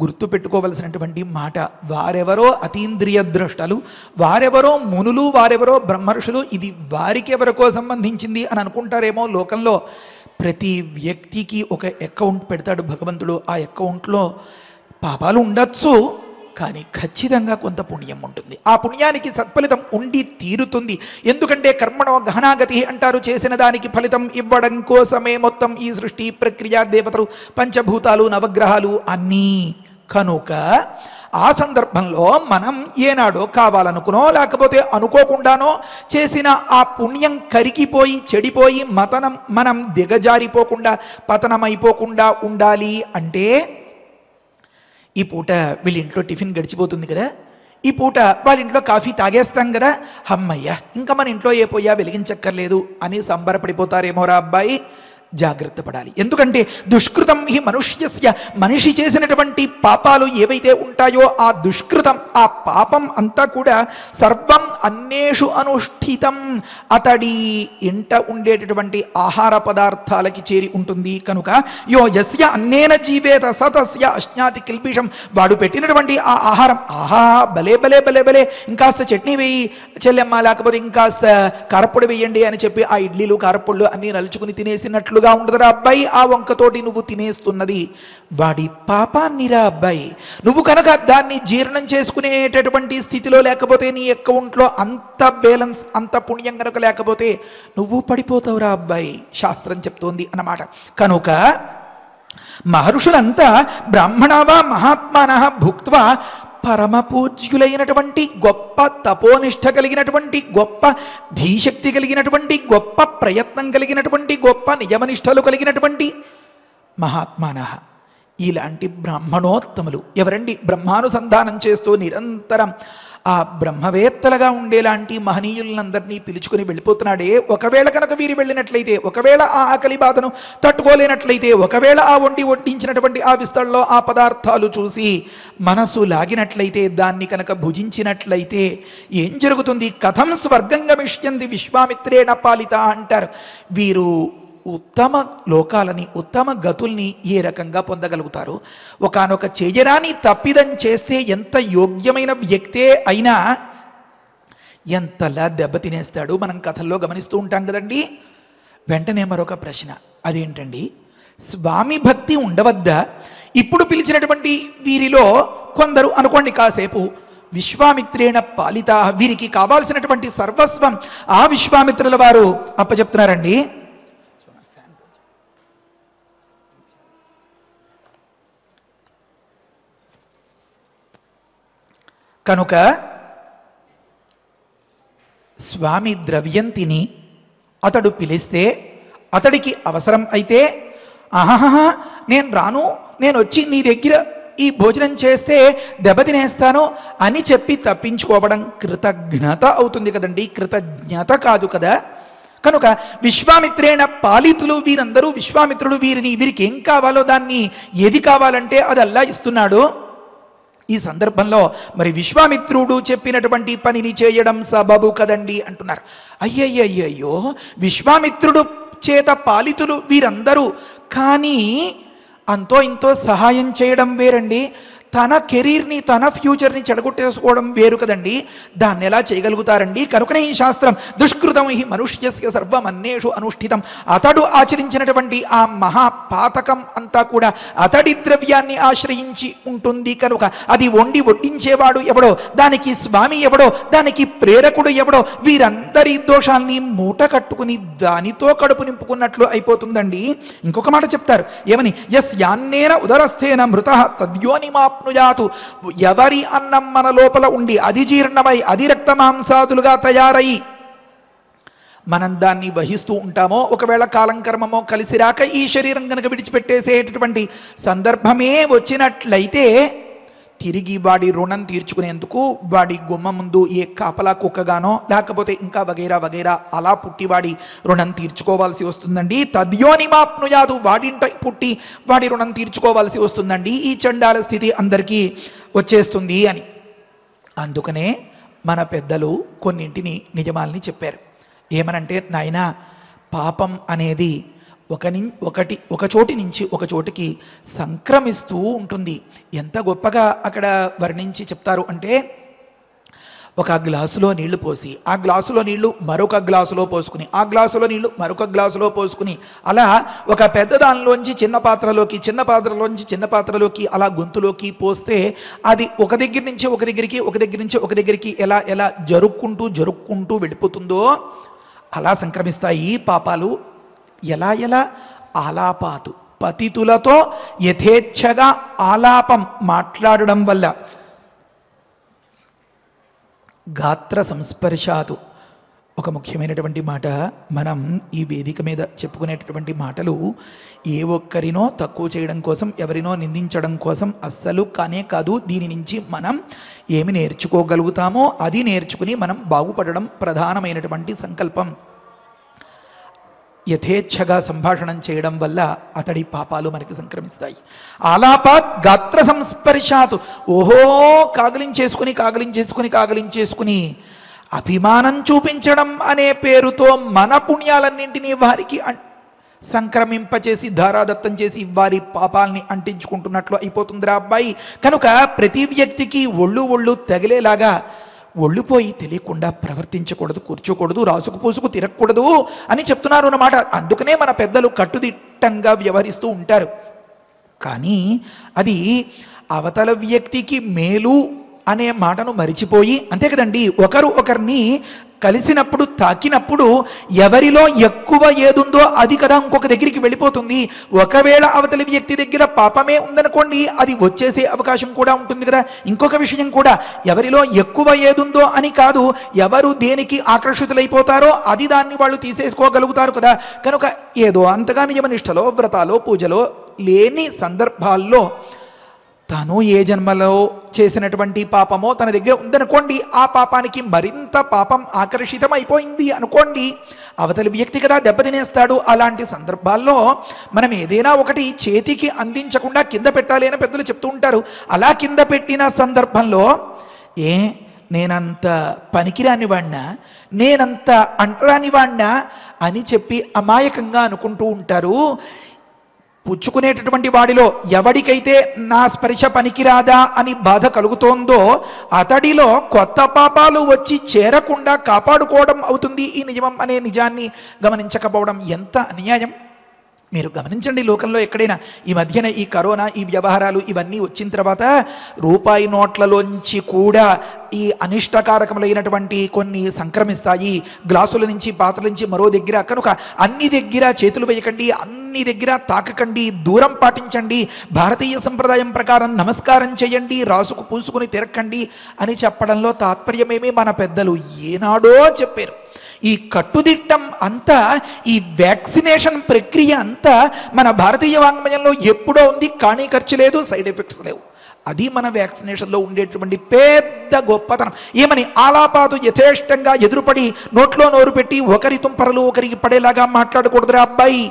గుర్తుపెట్టుకోవలసినటువంటి మాట. వారెవరో అతీంద్రియ ద్రష్టలు, వారెవరో మునులు, వారెవరో బ్రహ్మర్షులు, ఇది వారికి ఎవరికో సంబంధించింది అని అనుకుంటారేమో లోకంలో. ప్రతి వ్యక్తికి ఒక అకౌంట్ పెడతాడు భగవంతుడు. ఆ అకౌంట్లో పాపాలు ఉండొచ్చు, కానీ ఖచ్చితంగా కొంత పుణ్యం ఉంటుంది. ఆ పుణ్యానికి సత్ఫలితం ఉండి తీరుతుంది. ఎందుకంటే కర్మణో గహనాగతి అంటారు. చేసిన దానికి ఫలితం ఇవ్వడం కోసమే మొత్తం ఈ సృష్టి ప్రక్రియ, దేవతలు, పంచభూతాలు, నవగ్రహాలు అన్నీ. కనుక ఆ సందర్భంలో మనం ఏనాడో కావాలనుకునో లేకపోతే అనుకోకుండానో చేసిన ఆ పుణ్యం కరిగిపోయి చెడిపోయి మనం దిగజారిపోకుండా పతనమైపోకుండా ఉండాలి అంటే ఈ పూట వీళ్ళ ఇంట్లో టిఫిన్ గడిచిపోతుంది కదా, ఈ పూట వాళ్ళ ఇంట్లో కాఫీ తాగేస్తాం కదా, అమ్మయ్య ఇంకా మన ఇంట్లో ఏ పొయ్యా వెలిగించక్కర్లేదు అని సంబరపడిపోతారేమోరా అబ్బాయి. జాగ్రత్త పడాలి. ఎందుకంటే దుష్కృతం హి మనుష్యస్య, మనిషి చేసినటువంటి పాపాలు ఏవైతే ఉంటాయో ఆ దుష్కృతం, ఆ పాపం అంతా కూడా సర్వం అన్నేషు అనుష్ఠితం, అతడి ఇంట ఉండేటటువంటి ఆహార పదార్థాలకి చేరి ఉంటుంది. కనుక యో యస్య అన్నేన జీవేత సతస్య అశ్నాతి కిల్బిషం, వాడు పెట్టినటువంటి ఆ ఆహారం, ఆహా భలే భలే భలే భలే, ఇంకాస్త చట్నీ వేయి చెల్లెమ్మ, లేకపోతే ఇంకాస్త కారప్పొడి వేయండి అని చెప్పి ఆ ఇడ్లీలు కారప్పొళ్ళు అన్నీ నలుచుకుని తినేసినట్లుగా ఉండదురా అబ్బాయి. ఆ వంకతోటి నువ్వు తినేస్తున్నది వాడి పాపాన్నిరా అబ్బాయి. నువ్వు కనుక దాన్ని జీర్ణం చేసుకునేటటువంటి స్థితిలో లేకపోతే, నీ అకౌంట్లో అంత బ్యాలెన్స్ అంత పుణ్యం కనుక లేకపోతే నువ్వు పడిపోతావురా అబ్బాయి, శాస్త్రం చెప్తోంది అన్నమాట. కనుక మహర్షులంతా బ్రాహ్మణావా మహాత్మానః భుక్త్వా పరమ పూజ్యులైనటువంటి గొప్ప తపోనిష్ట కలిగినటువంటి గొప్ప ధీశక్తి కలిగినటువంటి గొప్ప ప్రయత్నం కలిగినటువంటి గొప్ప నియమనిష్టలు కలిగినటువంటి మహాత్మానః, ఇలాంటి బ్రాహ్మణోత్తములు ఎవరండి? బ్రహ్మానుసంధానం చేస్తూ నిరంతరం ఆ బ్రహ్మవేత్తలుగా ఉండేలాంటి మహనీయులందరినీ పిలుచుకుని వెళ్ళిపోతున్నాడే. ఒకవేళ కనుక వీరు వెళ్ళినట్లయితే, ఒకవేళ ఆ ఆకలి బాధను తట్టుకోలేనట్లయితే, ఒకవేళ ఆ వడ్డించినటువంటి ఆ విస్తళ్ళలో ఆ పదార్థాలు చూసి మనసు లాగినట్లయితే, దాన్ని కనుక భుజించినట్లయితే ఏం జరుగుతుంది? కథం స్వర్గం గమిష్యంతి విశ్వామిత్రేణ పాలిత అంటారు. వీరు ఉత్తమ లోకాలని, ఉత్తమ గతుల్ని ఏ రకంగా పొందగలుగుతారు? ఒకానొక చేయరాని తప్పిదం చేస్తే ఎంత యోగ్యమైన వ్యక్తే అయినా ఎంతలా దెబ్బతినేస్తాడు మనం కథల్లో గమనిస్తూ ఉంటాం కదండి. వెంటనే మరొక ప్రశ్న, అదేంటండి? స్వామి భక్తి ఉండవద్దా? ఇప్పుడు పిలిచినటువంటి వీరిలో కొందరు అనుకోండి కాసేపు విశ్వామిత్రేణ పాలిత, వీరికి కావాల్సినటువంటి సర్వస్వం ఆ విశ్వామిత్రుల వారు అప్పచెప్తున్నారండి. కనుక స్వామి ద్రవ్యం తిని అతడు పిలిస్తే, అతడికి అవసరం అయితే ఆహాహా నేను రాను, నేను వచ్చి నీ దగ్గర ఈ భోజనం చేస్తే దెబ్బతినేస్తాను అని చెప్పి తప్పించుకోవడం కృతజ్ఞత అవుతుంది కదండి, కృతజ్ఞత కాదు కదా. కనుక విశ్వామిత్రేణ పాలితులు వీరందరూ, విశ్వామిత్రుడు వీరికి ఏం కావాలో దాన్ని, ఏది కావాలంటే అదల్లా ఇస్తున్నాడు. ఈ సందర్భంలో మరి విశ్వామిత్రుడు చెప్పినటువంటి పనిని చేయడం సబబు కదండి అంటున్నారు. అయ్యయ్యయ్యో, విశ్వామిత్రుడు చేత పాలితులు వీరందరూ, కానీ అంతో ఇంతో సహాయం చేయడం వేరండి, తన కెరీర్ని తన ఫ్యూచర్ని చెడగొట్టేసుకోవడం వేరు కదండి. దాన్ని ఎలా చేయగలుగుతారండి? కనుకనే ఈ శాస్త్రం దుష్కృతం హి మనుష్యస్య సర్వం అన్నేషు అనుష్ఠితం, అతడు ఆచరించినటువంటి ఆ మహాపాతకం అంతా కూడా అతడి ద్రవ్యాన్ని ఆశ్రయించి ఉంటుంది. కనుక అది వడ్డించేవాడు ఎవడో, దానికి స్వామి ఎవడో, దానికి ప్రేరకుడు ఎవడో, వీరందరి దోషాల్ని మూట కట్టుకుని దానితో కడుపు నింపుకున్నట్లు అయిపోతుందండి. ఇంకొక మాట చెప్తారు, ఏమని? యస్యాన్నేన ఉదరస్థేన మృతః తద్యోనిమా నుయాతు, ఎవరి అన్నం మన లోపల ఉండి అది జీర్ణమై అది రక్తమాంసాదులుగా తయారై మనం దాన్ని వహిస్తూ ఉంటామో, ఒకవేళ కాలం కర్మమో కలిసి రాక ఈ శరీరం కనుక విడిచిపెట్టేసేటటువంటి సందర్భమే వచ్చినట్లయితే తిరిగి వాడి రుణం తీర్చుకునేందుకు వాడి గుమ్మ ముందు ఏ కాపలా కుక్కగానో లేకపోతే ఇంకా వగైరా వగైరా అలా పుట్టి వాడి రుణం తీర్చుకోవాల్సి వస్తుందండి. తద్యోనిమాప్నుయాదు, వాడింట పుట్టి వాడి రుణం తీర్చుకోవాల్సి వస్తుందండి. ఈ చండాల స్థితి అందరికీ వచ్చేస్తుంది అని. అందుకనే మన పెద్దలు కొన్నింటిని నిజమాల్ని చెప్పారు. ఏమనంటే, నాయనా పాపం అనేది ఒక చోటి నుంచి ఒక చోటికి సంక్రమిస్తూ ఉంటుంది. ఎంత గొప్పగా అక్కడ వర్ణించి చెప్తారు అంటే, ఒక గ్లాసులో నీళ్లు పోసి ఆ గ్లాసులో నీళ్లు మరొక గ్లాసులో పోసుకుని ఆ గ్లాసులో నీళ్లు మరొక గ్లాసులో పోసుకుని అలా ఒక పెద్ద దానిలోంచి చిన్న పాత్రలోకి చిన్న పాత్రలోంచి చిన్న పాత్రలోకి అలా గొంతులోకి పోస్తే అది ఒక దగ్గర నుంచి ఒక దగ్గరికి ఒక దగ్గర నుంచి ఒక దగ్గరికి ఎలా ఎలా జరుక్కుంటూ వెళ్ళిపోతుందో అలా సంక్రమిస్తాయి పాపాలు. ఎలా ఎలా? ఆలాపాతు, పతితులతో యథేచ్ఛగా ఆలాపం మాట్లాడడం వల్ల. గాత్ర సంస్పర్శాతు ఒక ముఖ్యమైనటువంటి మాట. మనం ఈ వేదిక మీద చెప్పుకునేటటువంటి మాటలు ఏ ఒక్కరినో తక్కువ చేయడం కోసం, ఎవరినో నిందించడం కోసం అస్సలు కానే కాదు. దీని నుంచి మనం ఏమి నేర్చుకోగలుగుతామో అది నేర్చుకుని మనం బాగుపడడం ప్రధానమైనటువంటి సంకల్పం. యథేచ్ఛగా సంభాషణం చేయడం వల్ల అతడి పాపాలు మనకి సంక్రమిస్తాయి. ఆలాపాత్ గాత్ర సంస్పర్శాతు. ఓహో కాగలించేసుకుని అభిమానం చూపించడం అనే పేరుతో మన పుణ్యాలన్నింటినీ వారికి సంక్రమింపచేసి ధారాదత్తం చేసి వారి పాపాలని అంటించుకుంటున్నట్లు అయిపోతుందిరా అబ్బాయి. కనుక ప్రతి వ్యక్తికి ఒళ్ళు తగిలేలాగా ఒళ్ళిపోయి తెలియకుండా ప్రవర్తించకూడదు, కూర్చోకూడదు, రాసుకు పూసుకు తిరగకూడదు అని చెప్తున్నారు అన్నమాట. అందుకనే మన పెద్దలు కట్టుదిట్టంగా వ్యవహరిస్తూ ఉంటారు. కానీ అది అవతల వ్యక్తికి మేలు అనే మాటను మరిచిపోయి, అంతే కదండి, ఒకరిని కలిసినప్పుడు తాకినప్పుడు ఎవరిలో ఎక్కువ ఏదుందో అది కదా ఇంకొక దగ్గరికి వెళ్ళిపోతుంది. ఒకవేళ అవతలి వ్యక్తి దగ్గర పాపమే ఉందనుకోండి, అది వచ్చేసే అవకాశం కూడా ఉంటుంది కదా. ఇంకొక విషయం కూడా, ఎవరిలో ఎక్కువ ఏదుందో అని కాదు, ఎవరు దేనికి ఆకర్షితులైపోతారో అది దాన్ని వాళ్ళు తీసేసుకోగలుగుతారు కదా. కనుక ఏదో అంతగా నియమనిష్టలో వ్రతాలో పూజలో లేని సందర్భాల్లో తను ఏ జన్మలో చేసినటువంటి పాపమో తన దగ్గర ఉందనుకోండి, ఆ పాపానికి మరింత పాపం ఆకర్షితం అయిపోయింది అనుకోండి, అవతలి వ్యక్తి కదా దెబ్బతినేస్తాడు. అలాంటి సందర్భాల్లో మనం ఏదైనా ఒకటి చేతికి అందించకుండా కింద పెట్టాలి అని పెద్దలు చెప్తూ ఉంటారు. అలా కింద పెట్టిన సందర్భంలో నేనంత పనికిరాని వాడినా, నేనంత అంటరాని వాడినా అని చెప్పి అమాయకంగా అనుకుంటూ ఉంటారు. పుచ్చుకునేటటువంటి వాడిలో ఎవడికైతే నా స్పర్శ పనికిరాదా అని బాధ కలుగుతోందో అతడిలో కొత్త పాపాలు వచ్చి చేరకుండా కాపాడుకోవడం అవుతుంది ఈ నియమం అనే నిజాన్ని గమనించకపోవడం ఎంత అన్యాయం. మీరు గమనించండి, లోకంలో ఎక్కడైనా ఈ మధ్యన ఈ కరోనా ఈ వ్యవహారాలు ఇవన్నీ వచ్చిన తర్వాత రూపాయి నోట్లలోంచి కూడా ఈ అనిష్టకారకములైనటువంటి కొన్ని సంక్రమిస్తాయి. గ్లాసుల నుంచి పాత్రల నుంచి మరో దగ్గర. కనుక అన్ని దగ్గర చేతులు వేయకండి, అన్ని దగ్గర తాకకండి, దూరం పాటించండి, భారతీయ సంప్రదాయం ప్రకారం నమస్కారం చేయండి, రాసుకు పూసుకుని తిరక్కండి అని చెప్పడంలో తాత్పర్యమేమి మన పెద్దలు ఏనాడో చెప్పారు. ఈ కట్టుదిట్టం అంతా, ఈ వ్యాక్సినేషన్ ప్రక్రియ అంతా మన భారతీయ వాంగ్మయంలో ఎప్పుడో ఉంది. కానీ ఖర్చు లేదు, సైడ్ ఎఫెక్ట్స్ లేవు. అది మన వ్యాక్సినేషన్లో ఉండేటువంటి పెద్ద గొప్పతనం. ఏమని? ఆలాపాదు యథేష్టంగా ఎదురుపడి నోట్లో నోరు పెట్టి ఒకరి తుంపరలు ఒకరికి పడేలాగా మాట్లాడకూడదురా అబ్బాయి.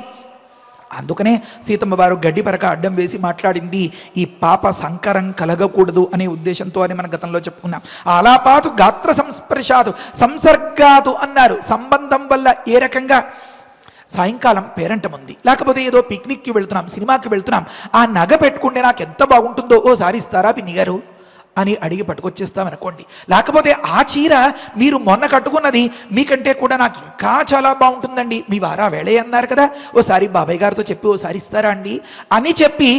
అందుకనే సీతమ్మ వారు గడ్డి పరక అడ్డం వేసి మాట్లాడింది, ఈ పాప సంకరం కలగకూడదు అనే ఉద్దేశంతో అని మనం గతంలో చెప్పుకున్నాం. ఆలాపాతు గాత్ర సంస్పర్శాతు సంసర్గాతు అన్నారు. సంబంధం వల్ల ఏ రకంగా? సాయంకాలం పేరంటం ఉంది, లేకపోతే ఏదో పిక్నిక్కి వెళ్తున్నాం, సినిమాకి వెళ్తున్నాం, ఆ నగ పెట్టుకుంటే నాకు ఎంత బాగుంటుందో, ఓసారి ఇస్తారా పిన్ని గారు అని అడిగి పట్టుకొచ్చేస్తామనుకోండి. లేకపోతే ఆ చీర మీరు మొన్న కట్టుకున్నది మీకంటే కూడా నాకు ఇంకా చాలా బాగుంటుందండి, మీ వారా వేళే అన్నారు కదా, ఓసారి బాబాయ్ గారితో చెప్పి ఓసారి ఇస్తారా అండి అని చెప్పి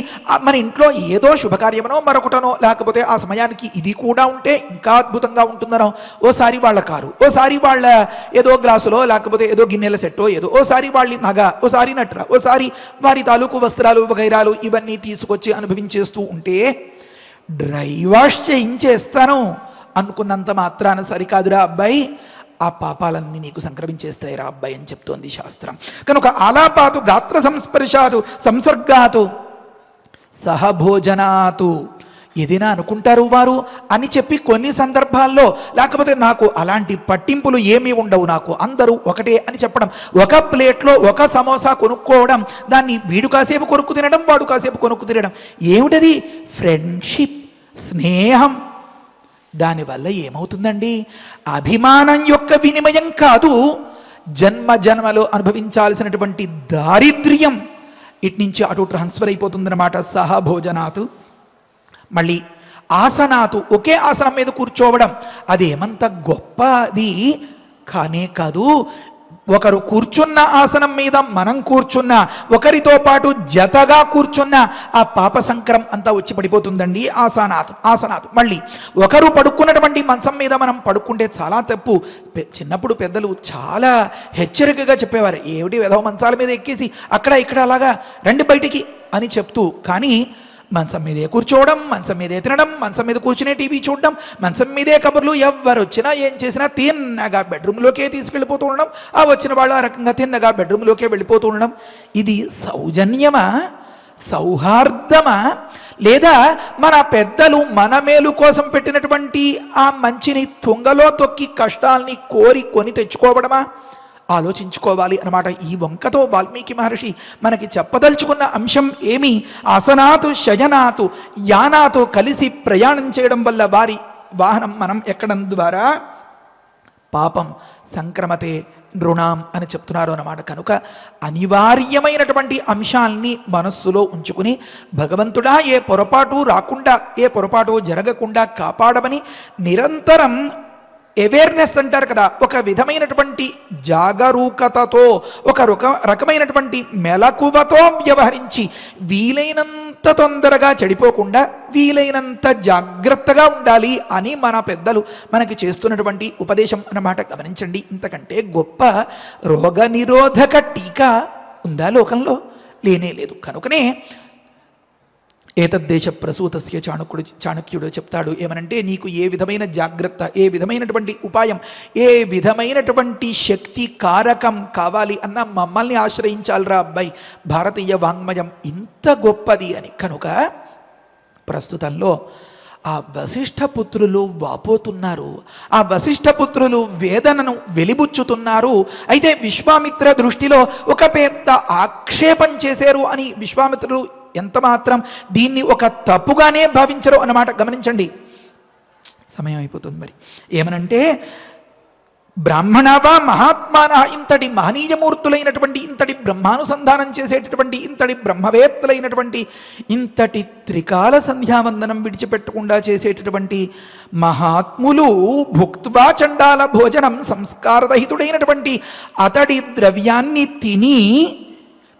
మన ఇంట్లో ఏదో శుభకార్యమనో మరొకటనో, లేకపోతే ఆ సమయానికి ఇది కూడా ఉంటే ఇంకా అద్భుతంగా ఉంటుందనో, ఓసారి వాళ్ళ కారు, ఓసారి వాళ్ళ ఏదో గ్లాసులో, లేకపోతే ఏదో గిన్నెల సెట్టో ఏదో, ఓసారి వాళ్ళ నగ, ఓసారి నట్ర, ఓసారి వారి తాలూకు వస్త్రాలు వగైరాలు ఇవన్నీ తీసుకొచ్చి అనుభవించేస్తూ ఉంటే డ్రై వాష్ చేయించేస్తాను అనుకున్నంత మాత్రాన సరికాదురా అబ్బాయి, ఆ పాపాలన్నీ నీకు సంక్రమించేస్తాయిరా అబ్బాయి అని చెప్తోంది శాస్త్రం. కనుక ఆలాపాతు గాత్ర సంస్పర్శాతు సంసర్గాతు సహభోజనాతు. ఏదైనా అనుకుంటారు వారు అని చెప్పి కొన్ని సందర్భాల్లో, లేకపోతే నాకు అలాంటి పట్టింపులు ఏమీ ఉండవు, నాకు అందరూ ఒకటే అని చెప్పడం, ఒక ప్లేట్లో ఒక సమోసా కొనుక్కోవడం, దాన్ని వీడు కాసేపు కొనుక్కు తినడం, వాడు కాసేపు కొనుక్కు తినడం. ఏమిటది? ఫ్రెండ్షిప్, స్నేహం. దానివల్ల ఏమవుతుందండి? అభిమానం యొక్క వినిమయం కాదు, జన్మ జన్మలో అనుభవించాల్సినటువంటి దారిద్ర్యం ఇట్నుంచి అటు ట్రాన్స్ఫర్ అయిపోతుందన్నమాట. సహభోజనాతు. మళ్ళీ ఆసనాతు ఒకే ఆసనం మీద కూర్చోవడం అదేమంత గొప్పది కానే కాదు. ఒకరు కూర్చున్న ఆసనం మీద మనం కూర్చున్న, ఒకరితో పాటు జతగా కూర్చున్న ఆ పాప సంక్రం అంతా వచ్చి పడిపోతుందండి. ఆసనాతు మళ్ళీ ఒకరు పడుకున్నటువంటి మంచం మీద మనం పడుకుంటే చాలా తప్పు. చిన్నప్పుడు పెద్దలు చాలా హెచ్చరికగా చెప్పేవారు, ఏమిటి వెధవ మంచాల మీద ఎక్కేసి అక్కడ ఇక్కడ అలాగా రండి బయటికి అని చెప్తూ. కానీ మంచం మీదే కూర్చోవడం, మంచం మీదే తినడం, మంచం మీద కూర్చునే టీవీ చూడడం, మంచం మీదే కబుర్లు, ఎవరు వచ్చినా ఏం చేసినా తిన్నగా బెడ్రూమ్లోకే తీసుకెళ్ళిపోతూ ఉండడం, ఆ వచ్చిన వాళ్ళు ఆ రకంగా తిన్నగా బెడ్రూమ్లోకే వెళ్ళిపోతూ ఉండడం. ఇది సౌజన్యమా, సౌహార్దమా, లేదా మన పెద్దలు మన మేలు కోసం పెట్టినటువంటి ఆ మంచిని తుంగలో తొక్కి కష్టాల్ని కోరి కొని తెచ్చుకోవడమా? ఆలోచించుకోవాలి అన్నమాట. ఈ వంకతో వాల్మీకి మహర్షి మనకి చెప్పదలుచుకున్న అంశం ఏమి? ఆసనాతు శయనాతు యానాతో కలిసి ప్రయాణం చేయడం వల్ల వారి వాహనం మనం ఎక్కడం ద్వారా పాపం సంక్రమతే నృణాం అని చెప్తున్నారు అన్నమాట. కనుక అనివార్యమైనటువంటి అంశాల్ని మనస్సులో ఉంచుకుని భగవంతుడా ఏ పొరపాటు రాకుండా, ఏ పొరపాటు జరగకుండా కాపాడమని నిరంతరం అవేర్నెస్ అంటారు కదా, ఒక విధమైనటువంటి జాగరూకతతో, ఒక రకమైనటువంటి మెలకువతో వ్యవహరించి వీలైనంత తొందరగా చెడిపోకుండా వీలైనంత జాగ్రత్తగా ఉండాలి అని మన పెద్దలు మనకి చేస్తున్నటువంటి ఉపదేశం అన్నమాట. గమనించండి, ఇంతకంటే గొప్ప రోగనిరోధక టీకా ఉందా లోకంలో? లేనే లేదు. కనుకనే ఏతద్దేశ ప్రసూతస్య చాణక్యుడు చెప్తాడు ఏమనంటే, నీకు ఏ విధమైన జాగ్రత్త, ఏ విధమైనటువంటి ఉపాయం, ఏ విధమైనటువంటి శక్తి కారకం కావాలి అన్న మమ్మల్ని ఆశ్రయించాలిరా అబ్బాయి, భారతీయ వాంగ్మయం ఇంత గొప్పది అని. కనుక ప్రస్తుతంలో ఆ వశిష్ఠపుత్రులు వాపోతున్నారు, ఆ వశిష్ఠపుత్రులు వేదనను వెలిబుచ్చుతున్నారు. అయితే విశ్వామిత్ర దృష్టిలో ఒక పెద్ద ఆక్షేపం చేశారు అని విశ్వామిత్రులు ఎంత మాత్రం దీన్ని ఒక తప్పుగానే భావించరు అన్నమాట. గమనించండి, సమయం అయిపోతుంది. మరి ఏమనంటే, బ్రాహ్మణవా మహాత్మాన, ఇంతటి మహనీయమూర్తులైనటువంటి, ఇంతటి బ్రహ్మానుసంధానం చేసేటటువంటి, ఇంతటి బ్రహ్మవేత్తలైనటువంటి, ఇంతటి త్రికాల సంధ్యావందనం విడిచిపెట్టకుండా చేసేటటువంటి మహాత్ములు భుక్త్వా చండాల భోజనం, సంస్కారరహితుడైనటువంటి అతడి ద్రవ్యాన్ని తిని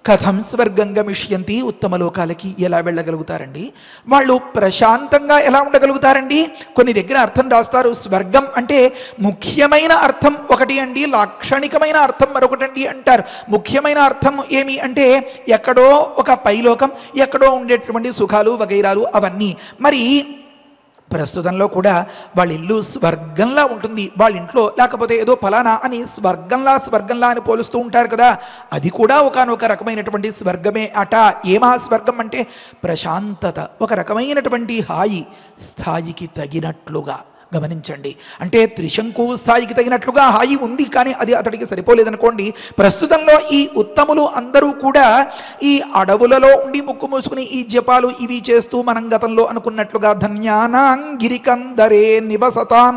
కథం స్వర్గం గమిష్యంతి, ఉత్తమ లోకాలకి ఎలా వెళ్ళగలుగుతారండి? వాళ్ళు ప్రశాంతంగా ఎలా ఉండగలుగుతారండి? కొన్ని దగ్గర అర్థం రాస్తారు, స్వర్గం అంటే ముఖ్యమైన అర్థం ఒకటి అండి, లాక్షణికమైన అర్థం మరొకటండి అంటారు. ముఖ్యమైన అర్థం ఏమి అంటే ఎక్కడో ఒక పైలోకం, ఎక్కడో ఉండేటటువంటి సుఖాలు వగైరాలు అవన్నీ. మరి ప్రస్తుతంలో కూడా వాళ్ళ ఇల్లు స్వర్గంలా ఉంటుంది, వాళ్ళ ఇంట్లో లేకపోతే ఏదో ఫలానా అని స్వర్గంలా అని పోలుస్తూ ఉంటారు కదా, అది కూడా ఒకానొక రకమైనటువంటి స్వర్గమే అట. ఏమా స్వర్గం అంటే ప్రశాంతత, ఒక రకమైనటువంటి హాయి, స్థాయికి తగినట్లుగా. గమనించండి, అంటే త్రిశంకు స్థాయికి తగినట్లుగా హాయి ఉంది, కానీ అది అతడికి సరిపోలేదనుకోండి. ప్రస్తుతంలో ఈ ఉత్తములు అందరూ కూడా ఈ అడవులలో ఉండి ముక్కు మూసుకుని ఈ జపాలు ఇవి చేస్తూ మనం గతంలో అనుకున్నట్లుగా ధన్యానాంగిరికందరే నివసతాం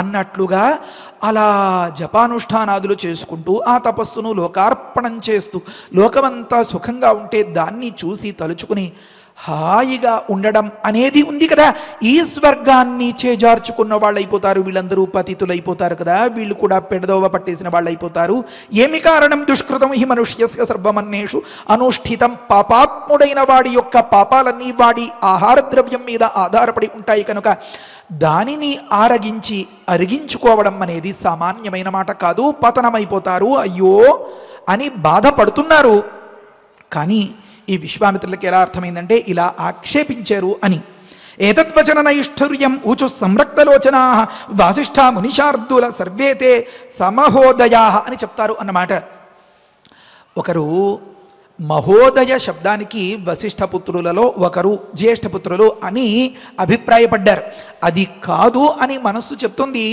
అన్నట్లుగా అలా జపానుష్ఠానాదులు చేసుకుంటూ ఆ తపస్సును లోకార్పణం చేస్తూ లోకమంతా సుఖంగా ఉంటే దాన్ని చూసి తలుచుకుని హాయిగా ఉండడం అనేది ఉంది కదా. ఈ స్వర్గాన్ని చేజార్చుకున్న వాళ్ళు అయిపోతారు, వీళ్ళందరూ పతితులైపోతారు కదా, వీళ్ళు కూడా పెడదోవ పట్టేసిన వాళ్ళు అయిపోతారు. ఏమి కారణం? దుష్కృతం హి మనుష్యస్య సర్వమన్నేషు అనుష్ఠితం, పాపాత్ముడైన వాడి యొక్క పాపాలన్నీ వాడి ఆహార ద్రవ్యం మీద ఆధారపడి ఉంటాయి కనుక దానిని ఆరగించి అరిగించుకోవడం అనేది సామాన్యమైన మాట కాదు. పతనమైపోతారు, అయ్యో అని బాధపడుతున్నారు. కానీ ఈ విశ్వామిత్రులకి ఎలా అర్థమైందంటే ఇలా ఆక్షేపించారు అని. ఏతద్వచన నైష్ఠుర్యం ఊచు సంరక్తలోచనా వాసిష్ఠ మునిశార్దుల సర్వేతే సమహోదయా అని చెప్తారు అన్నమాట. ఒకరు మహోదయ శబ్దానికి వశిష్ఠపుత్రులలో ఒకరు జ్యేష్ఠపుత్రులు అని అభిప్రాయపడ్డారు. అది కాదు అని మనస్సు చెప్తుంది.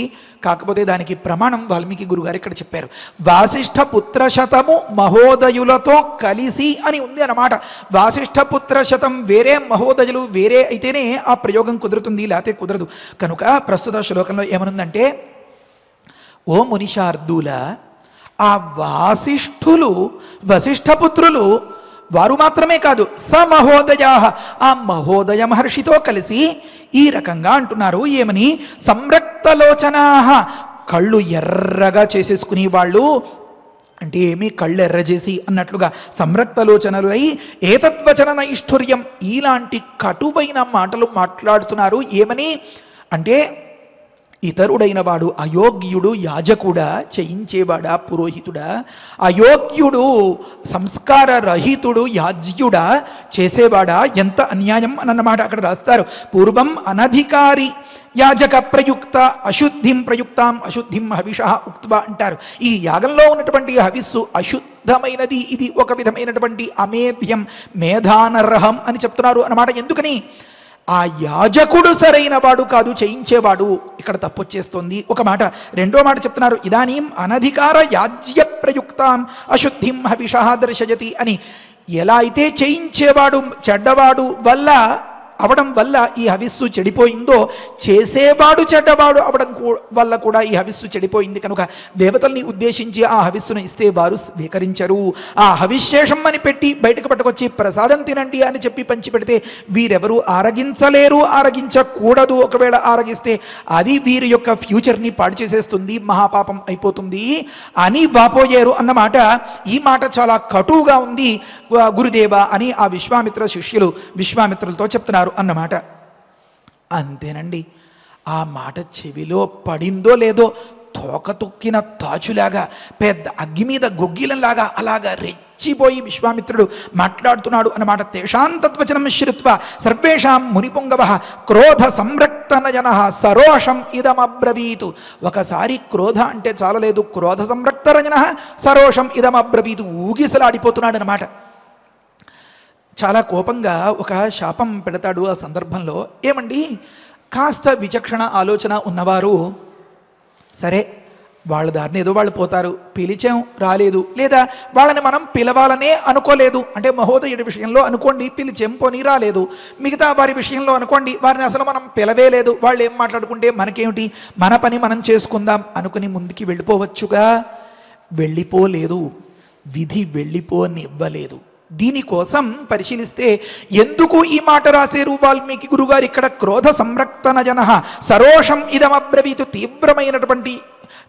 కాకపోతే దానికి ప్రమాణం వాల్మీకి గురుగారు ఇక్కడ చెప్పారు. వాసిష్ఠపుత్ర శతము మహోదయులతో కలిసి అని ఉంది అన్నమాట. వాసిష్ఠపుత్ర శతం వేరే, మహోదయులు వేరే అయితేనే ఆ ప్రయోగం కుదురుతుంది, లేకపోతే కుదరదు. కనుక ప్రస్తుత శ్లోకంలో ఏమనుందంటే, ఓ మునిశార్దుల, ఆ వాసిష్ఠులు వశిష్ఠపుత్రులు వారు మాత్రమే కాదు, స మహోదయా, ఆ మహోదయ మహర్షితో కలిసి ఈ రకంగా అంటున్నారు. ఏమని? సంరక్తలోచనా, కళ్ళు ఎర్రగా చేసేసుకుని వాళ్ళు అంటే ఏమీ కళ్ళు ఎర్రజేసి అన్నట్లుగా సంరక్తలోచనలై ఏతత్వచన నైష్ఠుర్యం, ఇలాంటి కటువైన మాటలు మాట్లాడుతున్నారు. ఏమని అంటే ఇతరుడైన వాడు అయోగ్యుడు యాజకుడా, చేయించేవాడా పురోహితుడా, అయోగ్యుడు సంస్కార రహితుడు యాజ్యుడా, చేసేవాడా, ఎంత అన్యాయం అన్నమాట అక్కడ రాస్తారు. పూర్వం అనధికారి యాజక ప్రయుక్త అశుద్ధిం ప్రయుక్తాం అశుద్ధిం హవిష ఉక్త్వా అంటారు. ఈ యాగంలో ఉన్నటువంటి హవిస్సు అశుద్ధమైనది, ఇది ఒక విధమైనటువంటి అమేధ్యం, మేధానర్హం అని చెప్తున్నారు అన్నమాట. ఎందుకని? ఆ యాజకుడు సరైన వాడు కాదు, చేయించేవాడు. ఇక్కడ తప్పొచ్చేస్తోంది ఒక మాట. రెండో మాట చెప్తున్నారు, ఇదానీం అనధికార యాజ్య ప్రయుక్తాం అశుద్ధిం హవిష దర్శయతి అని. ఎలా అయితే చేయించేవాడు చెడ్డవాడు అవడం వల్ల ఈ హవిస్సు చెడిపోయిందో, చేసేవాడు చెడ్డవాడు అవడం వల్ల కూడా ఈ హవిస్సు చెడిపోయింది. కనుక దేవతల్ని ఉద్దేశించి ఆ హవిస్సును ఇస్తే వారు స్వీకరించరు. ఆ హవిశేషం అని పెట్టి బయటకు పట్టుకొచ్చి ప్రసాదం తినండి అని చెప్పి పంచిపెడితే వీరెవరు ఆరగించలేరు, ఆరగించకూడదు. ఒకవేళ ఆరగిస్తే అది వీరి యొక్క ఫ్యూచర్ని పాడు చేసేస్తుంది, మహాపాపం అయిపోతుంది అని వాపోయారు అన్నమాట. ఈ మాట చాలా కటువుగా ఉంది గురుదేవ అని ఆ విశ్వామిత్ర శిష్యులు విశ్వామిత్రులతో చెప్తున్నారు అన్నమాట. అంతేనండి. ఆ మాట చెవిలో పడిందో లేదో, తోక తొక్కిన తాచులాగా, పెద్ద అగ్గి మీద గొగ్గిలంలాగా అలాగా రెచ్చిపోయి విశ్వామిత్రుడు మాట్లాడుతున్నాడు అన్నమాట. తేషాం తద్వచనం శ్రుత్వ సర్వేషాం మునిపుంగవ క్రోధ సంరక్తనయన సరోషం ఇదమబ్రవీతు. ఒకసారి క్రోధ అంటే చాలలేదు, క్రోధ సంరక్తనయన సరోషం ఇదమబ్రవీతు, ఊగిసలాడిపోతున్నాడు అన్నమాట. చాలా కోపంగా ఒక శాపం పెడతాడు ఆ సందర్భంలో. ఏమండి, కాస్త విచక్షణ ఆలోచన ఉన్నవారు సరే వాళ్ళ దారిని ఏదో వాళ్ళు పోతారు, పిలిచాం రాలేదు, లేదా వాళ్ళని మనం పిలవాలనే అనుకోలేదు అంటే మహోదయుడి విషయంలో అనుకోండి పిలిచాం పోనీ రాలేదు, మిగతా వారి విషయంలో అనుకోండి వారిని అసలు మనం పిలవేలేదు, వాళ్ళు ఏం మాట్లాడుకుంటే మనకేమిటి, మన పని మనం చేసుకుందాం అనుకుని ముందుకి వెళ్ళిపోవచ్చుగా. వెళ్ళిపోలేదు, విధి వెళ్ళిపోనివ్వలేదు. దీనికోసం పరిశీలిస్తే ఎందుకు ఈ మాట రాశారు వాల్మీకి గురుగారు ఇక్కడ? క్రోధ సంరక్తనజన సరోషం ఇదమబ్రవీతు, తీవ్రమైనటువంటి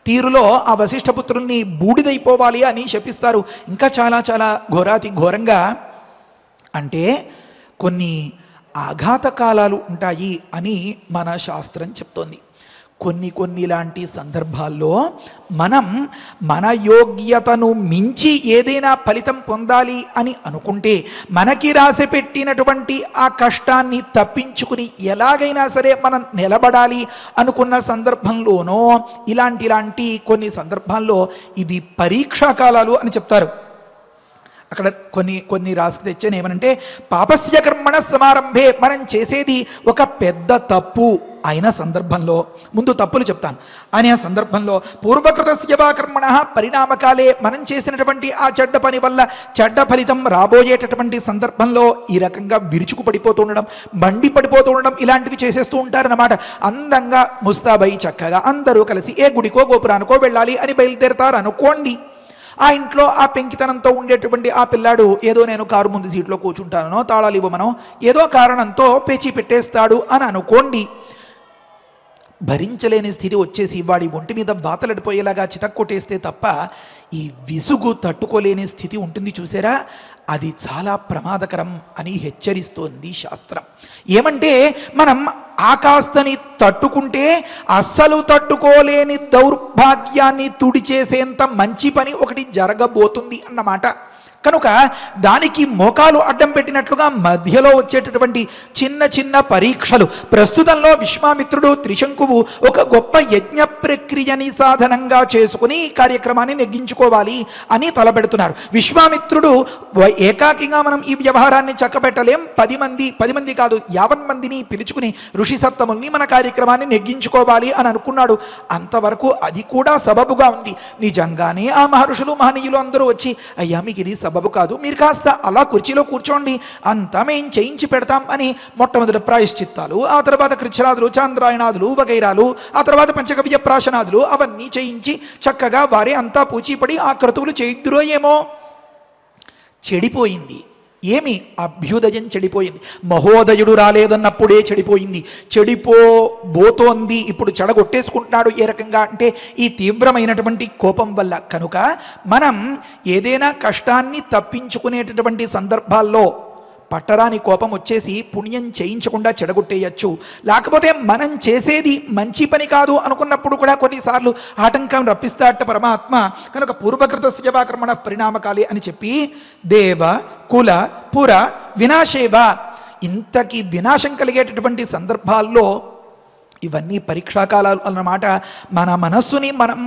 తీరులో ఆ వశిష్ఠపుత్రుల్ని బూడిదైపోవాలి అని శపిస్తారు. ఇంకా చాలా చాలా ఘోరాతి ఘోరంగా అంటే కొన్ని ఆఘాత కాలాలు ఉంటాయి అని మన శాస్త్రం చెప్తోంది. కొన్ని లాంటి సందర్భాల్లో మనం మన యోగ్యతను మించి ఏదైనా ఫలితం పొందాలి అని అనుకుంటే, మనకి రాసి పెట్టినటువంటి ఆ కష్టాన్ని తప్పించుకుని ఎలాగైనా సరే మనం నిలబడాలి అనుకున్న సందర్భంలోనో ఇలాంటి కొన్ని సందర్భాల్లో ఇవి పరీక్షా కాలాలు అని చెప్తారు. అక్కడ కొన్ని రాసుకు తెచ్చాను. ఏమనంటే పాపస్య కర్మణ సమారంభే, మనం చేసేది ఒక పెద్ద తప్పు అయిన సందర్భంలో, ముందు తప్పులు చెప్తాను అని ఆ సందర్భంలో, పూర్వకృతస్య వా కర్మణ పరిణామకాలే, మనం చేసినటువంటి ఆ చెడ్డ పని వల్ల చెడ్డ ఫలితం రాబోయేటటువంటి సందర్భంలో ఈ రకంగా విరుచుకు పడిపోతూ ఉండడం, బండి పడిపోతూ ఉండడం, ఇలాంటివి చేసేస్తూ ఉంటారన్నమాట. అందంగా ముస్తాబై చక్కగా అందరూ కలిసి ఏ గుడికో గోపురానికో వెళ్ళాలి అని బయలుదేరతారు అనుకోండి. ఆ ఇంట్లో ఆ పెంకితనంతో ఉండేటువంటి ఆ పిల్లాడు ఏదో నేను కారు ముందు సీట్లో కూర్చుంటానో, తాళాలు ఇవ్వమనో ఏదో కారణంతో పేచీ పెట్టేస్తాడు అని అనుకోండి. భరించలేని స్థితి వచ్చేసి వాడి ఒంటి మీద బాతలడిపోయేలాగా చితక్కొట్టేస్తే తప్ప ఈ విసుగు తట్టుకోలేని స్థితి ఉంటుంది చూసారా, అది చాలా ప్రమాదకరం అని హెచ్చరిస్తోంది శాస్త్రం. ఏమంటే మనం ఆకాస్తని తట్టుకుంటే అస్సలు తట్టుకోలేని దౌర్భాగ్యాన్ని తుడిచేసేంత మంచి పని ఒకటి జరగబోతుంది అన్నమాట. కనుక దానికి మోకాలు అడ్డం పెట్టినట్లుగా మధ్యలో వచ్చేటటువంటి చిన్న పరీక్షలు, ప్రస్తుతంలో విశ్వామిత్రుడు త్రిశంకువు ఒక గొప్ప యజ్ఞ ప్రక్రియని సాధనంగా చేసుకుని కార్యక్రమాన్ని నెగ్గించుకోవాలి అని తలపెడుతున్నారు. విశ్వామిత్రుడు ఏకాకిగా మనం ఈ వ్యవహారాన్ని చక్కబెట్టలేం, 10 మంది కాదు 50 మందిని పిలుచుకుని ఋషి సత్తముల్ని మన కార్యక్రమాన్ని నెగ్గించుకోవాలి అని అనుకున్నాడు. అంతవరకు అది కూడా సబబుగా ఉంది. నిజంగానే ఆ మహర్షులు మహనీయులు అందరూ వచ్చి, అయ్యా మీకు ఇది సబబు కాదు, మీరు కాస్త అలా కుర్చీలో కూర్చోండి, అంతా మేం చేయించి పెడతాం అని మొట్టమొదటి ప్రాయశ్చిత్తాలు, ఆ తర్వాత కృచ్ఛ్రాదులు, చాంద్రాయణాదులు వగైరాలు, ఆ తర్వాత పంచగవ్య ప్రాశనాదులు అవన్నీ చేయించి చక్కగా వారే అంతా పూచీపడి ఆ క్రతువులు చేయిద్దురో ఏమో. చెడిపోయింది. ఏమి అభ్యుదయం చెడిపోయింది. మహోదయుడు రాలేదన్నప్పుడే చెడిపోయింది, చెడిపోబోతోంది, ఇప్పుడు చెడగొట్టేసుకుంటున్నాడు. ఏ రకంగా అంటే ఈ తీవ్రమైనటువంటి కోపం వల్ల. కనుక మనం ఏదైనా కష్టాన్ని తప్పించుకునేటటువంటి సందర్భాల్లో పట్టరాని కోపం వచ్చేసి పుణ్యం చేయించకుండా చెడగొట్టేయచ్చు. లేకపోతే మనం చేసేది మంచి పని కాదు అనుకున్నప్పుడు కూడా కొన్నిసార్లు ఆటంకం రప్పిస్తాట పరమాత్మ. కనుక పూర్వకృత సేవాకర్మణ పరిణామకాలి అని చెప్పి దేవ కుల పుర వినాశేవ, ఇంతకీ వినాశం కలిగేటటువంటి సందర్భాల్లో ఇవన్నీ పరీక్షాకాలాలు అన్నమాట. మన మనస్సుని మనం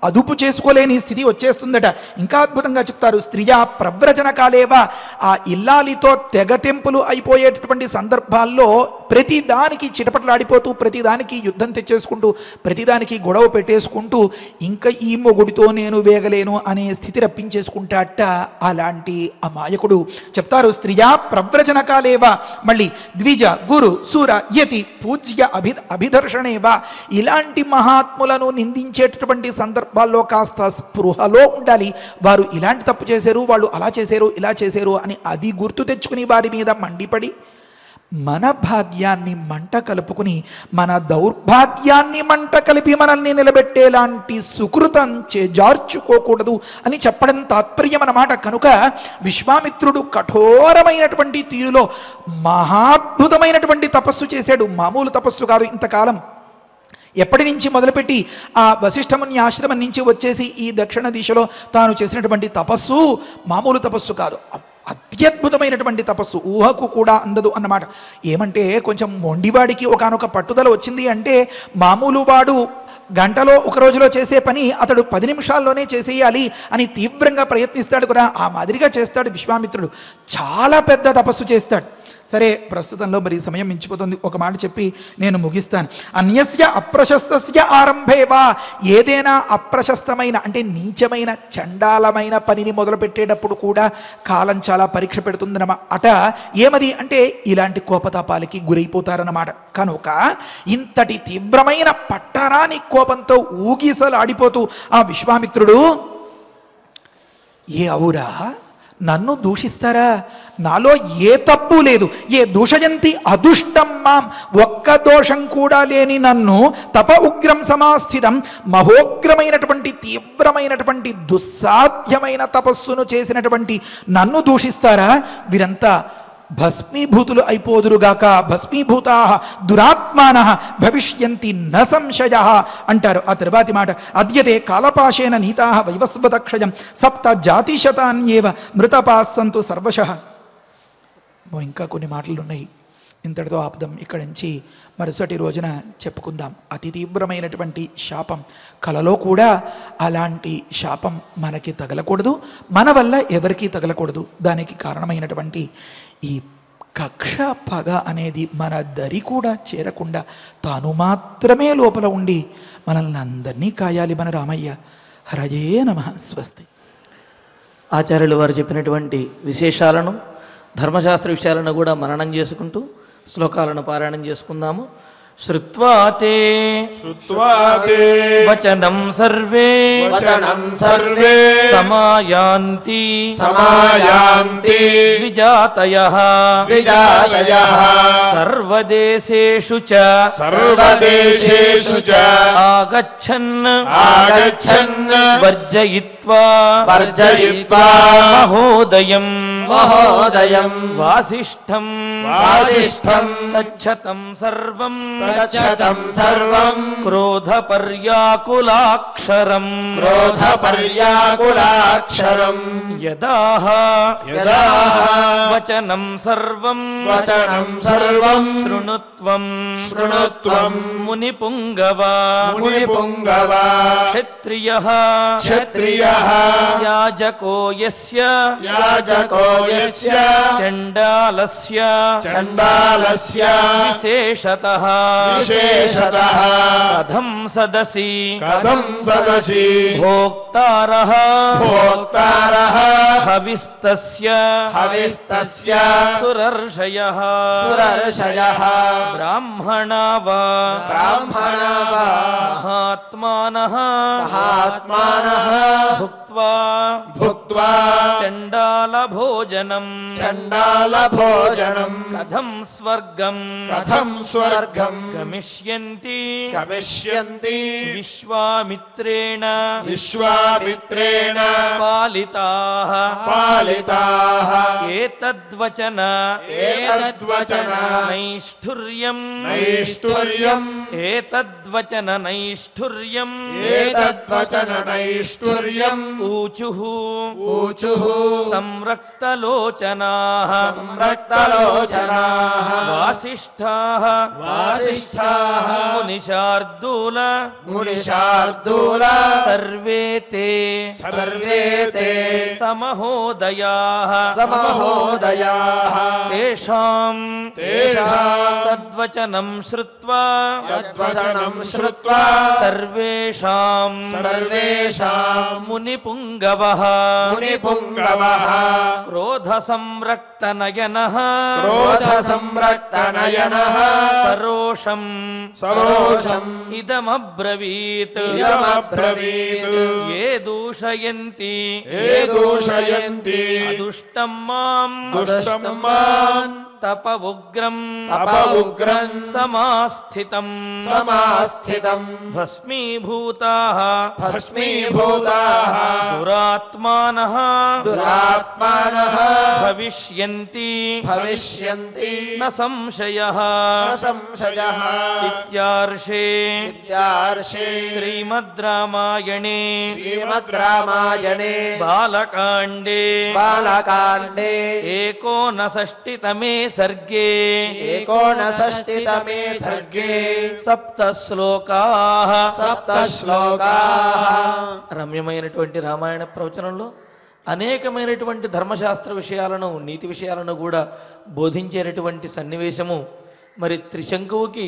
అదుపు చేసుకోలేని స్థితి వచ్చేస్తుందట. ఇంకా అద్భుతంగా చెప్తారు, స్త్రీయా ప్రవ్రజన కాలేవా, ఆ ఇల్లాలితో తెగతెంపులు అయిపోయేటటువంటి సందర్భాల్లో ప్రతిదానికి చిటపటలాడిపోతూ, ప్రతిదానికి యుద్ధం తెచ్చేసుకుంటూ, ప్రతిదానికి గొడవ పెట్టేసుకుంటూ ఇంకా ఈ మొగుడితో నేను వేగలేను అనే స్థితి రప్పించేసుకుంటాట. అలాంటి అమాయకుడు చెప్తారు స్త్రీయా ప్రవ్రజన కాలేవా. మళ్ళీ ద్విజ గురు సూర యతి పూజ్య అభిదర్శనేవా, ఇలాంటి మహాత్ములను నిందించేటటువంటి సందర్భాల్లో కాస్త స్పృహలో ఉండాలి. వారు ఇలాంటి తప్పు చేశారు, వాళ్ళు అలా చేశారు, ఇలా చేశారు అని అది గుర్తు తెచ్చుకుని వారి మీద మండిపడి మన భాగ్యాన్ని మంట కలుపుకుని, మన దౌర్భాగ్యాన్ని మంట కలిపి మనల్ని నిలబెట్టేలాంటి సుకృతం చేజార్చుకోకూడదు అని చెప్పడం తాత్పర్యం అన్నమాట. కనుక విశ్వామిత్రుడు కఠోరమైనటువంటి తీరులో మహాద్భుతమైనటువంటి తపస్సు చేశాడు. మామూలు తపస్సు కాదు. ఇంతకాలం ఎప్పటి నుంచి మొదలుపెట్టి ఆ వశిష్ఠముని ఆశ్రమం నుంచి వచ్చేసి ఈ దక్షిణ దిశలో తాను చేసినటువంటి తపస్సు మామూలు తపస్సు కాదు, అత్యద్భుతమైనటువంటి తపస్సు, ఊహకు కూడా అందదు అన్నమాట. ఏమంటే కొంచెం మొండివాడికి ఒకానొక పట్టుదల వచ్చింది అంటే మామూలు వాడు గంటలో ఒక రోజులో చేసే పని అతడు 10 నిమిషాల్లోనే చేసేయాలి అని తీవ్రంగా ప్రయత్నిస్తాడు కదా, ఆ మాదిరిగా చేస్తాడు విశ్వామిత్రుడు. చాలా పెద్ద తపస్సు చేస్తాడు. సరే, ప్రస్తుతంలో మరి సమయం మించిపోతుంది, ఒక మాట చెప్పి నేను ముగిస్తాను. అన్యస్య అప్రశస్తస్య ఆరంభేవా, ఏదైనా అప్రశస్తమైన అంటే నీచమైన చండాలమైన పనిని మొదలుపెట్టేటప్పుడు కూడా కాలం చాలా పరీక్ష పెడుతుందన్నమాట. ఏమది అంటే ఇలాంటి కోపతాపాలకి గురైపోతారన్నమాట. కనుక ఇంతటి తీవ్రమైన పట్టరాని కోపంతో ఊగిసలాడిపోతూ ఆ విశ్వామిత్రుడు, ఏ ఔరా నన్ను దూషిస్తారా, నాలో ఏ తప్పు లేదు, ఏ దూషయంతి అదుష్టం మాం, ఒక్క దోషం కూడా లేని నన్ను తప ఉగ్రం సమాస్థితం, మహోగ్రమైనటువంటి తీవ్రమైనటువంటి దుస్సాధ్యమైన తపస్సును చేసినటువంటి నన్ను దూషిస్తారా, వీరంతా భస్మీభూతులు అయిపోదురుగాక, భస్మీభూతా దురాత్మాన భవిష్యంతి న సంశయ అంటారు. ఆ తర్వాతి మాట, అద్యతే కాలపాశేన నీతా వైవస్వతక్షయం సప్త జాతిశతాన్యేవ మృతపాస్సంతు సర్వశః. ఇంకా కొన్ని మాటలు ఉన్నాయి, ఇంతటితో ఆపుదాం. ఇక్కడి నుంచి మరుసటి రోజున చెప్పుకుందాం. అతి తీవ్రమైనటువంటి శాపం, కలలో కూడా అలాంటి శాపం మనకి తగలకూడదు, మన వల్ల ఎవరికీ తగలకూడదు. దానికి కారణమైనటువంటి ఈ కక్ష పగ అనేది మన దరి కూడా చేరకుండా తాను మాత్రమే లోపల ఉండి మనల్ని అందరినీ కాయాలి మన రామయ్య. హరయే నమః. స్వస్తి. ఆచార్యులు వారు చెప్పినటువంటి విశేషాలను, ధర్మశాస్త్ర విషయాలను కూడా మననం చేసుకుంటూ శ్లోకాలను పారాయణం చేసుకుందాము. శ్రుత్వా తే వచనం సర్వే సమాయాంతి ద్విజాతయః సర్వదేశేషు చ ఆగచ్చన్ వర్జయిత్వా మహోదయం వాసిష్ఠం తచ్చతం సర్వం క్రోధ పర్యాకులాక్షరం యదాహ వచనం సర్వం శృణుత్వం మునిపుంగవా క్షత్రియః యాజకో యస్య చండాలస్య విశేషతః కథం సదసి భోక్తారః హవిస్తస్య సురర్షయః బ్రాహ్మణా వా మహాత్మానః భుక్త్వా श्रुत्वा चण्डालभोजनं चण्डालभोजनं कथं स्वर्गं गमिष्यन्ति विश्वामित्रेण पालिताः एतद्वचन नैष्ठुर्यम् ऊचुः संरक्तलोचनाः वासिष्ठाः मुनिशार्दूल सर्वे ते समहोदयाः तेषां तद्वचनं श्रुत्वा सर्वेषां मुनिपुङ्गवः क्रोधसंरक्तनयनः सरोषम् इदमब्रवीत् ये दूषयन्ति अदुष्टं माम् तप उग्रं समास्थितं भस्मीभूताः दुरात्मानः भविष्यन्ति न संशयः इत्यार्षे श्रीमद् रामायणे बालकाण्डे एकोनषष्टितमे सर्गे सप्तश्लोकाः రమ్యమైనటువంటి రామాయణ ప్రవచనంలో అనేకమైనటువంటి ధర్మశాస్త్ర విషయాలను నీతి విషయాలను కూడా బోధించేటటువంటి సన్నివేశము. మరి త్రిశంకువుకి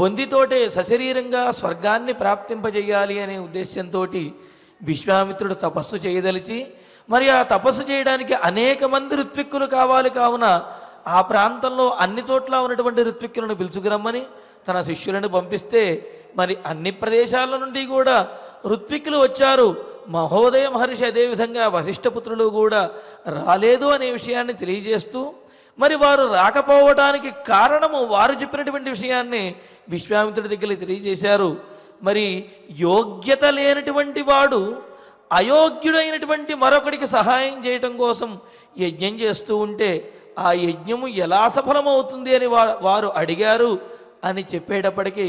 బొందితోటే సశరీరంగా స్వర్గాన్ని ప్రాప్తింపజేయాలి అనే ఉద్దేశంతో విశ్వామిత్రుడు తపస్సు చేయదలిచి, మరి ఆ తపస్సు చేయడానికి అనేక మంది ఋత్విక్కులు కావాలి కావున ఆ ప్రాంతంలో అన్ని చోట్ల ఉన్నటువంటి ఋత్విక్కులను పిలుచుకురమ్మని తన శిష్యులను పంపిస్తే మరి అన్ని ప్రదేశాల నుండి కూడా ఋత్విక్కులు వచ్చారు. మహోదయ మహర్షి అదేవిధంగా వశిష్ఠపుత్రులు కూడా రాలేదు అనే విషయాన్ని తెలియజేస్తూ, మరి వారు రాకపోవడానికి కారణము వారు చెప్పినటువంటి విషయాన్ని విశ్వామిత్రుడి దగ్గర తెలియజేశారు. మరి యోగ్యత లేనటువంటి వాడు అయోగ్యుడైనటువంటి మరొకడికి సహాయం చేయటం కోసం యజ్ఞం చేస్తూ ఉంటే ఆ యజ్ఞము ఎలా సఫలమవుతుంది అని వారు అడిగారు అని చెప్పేటప్పటికీ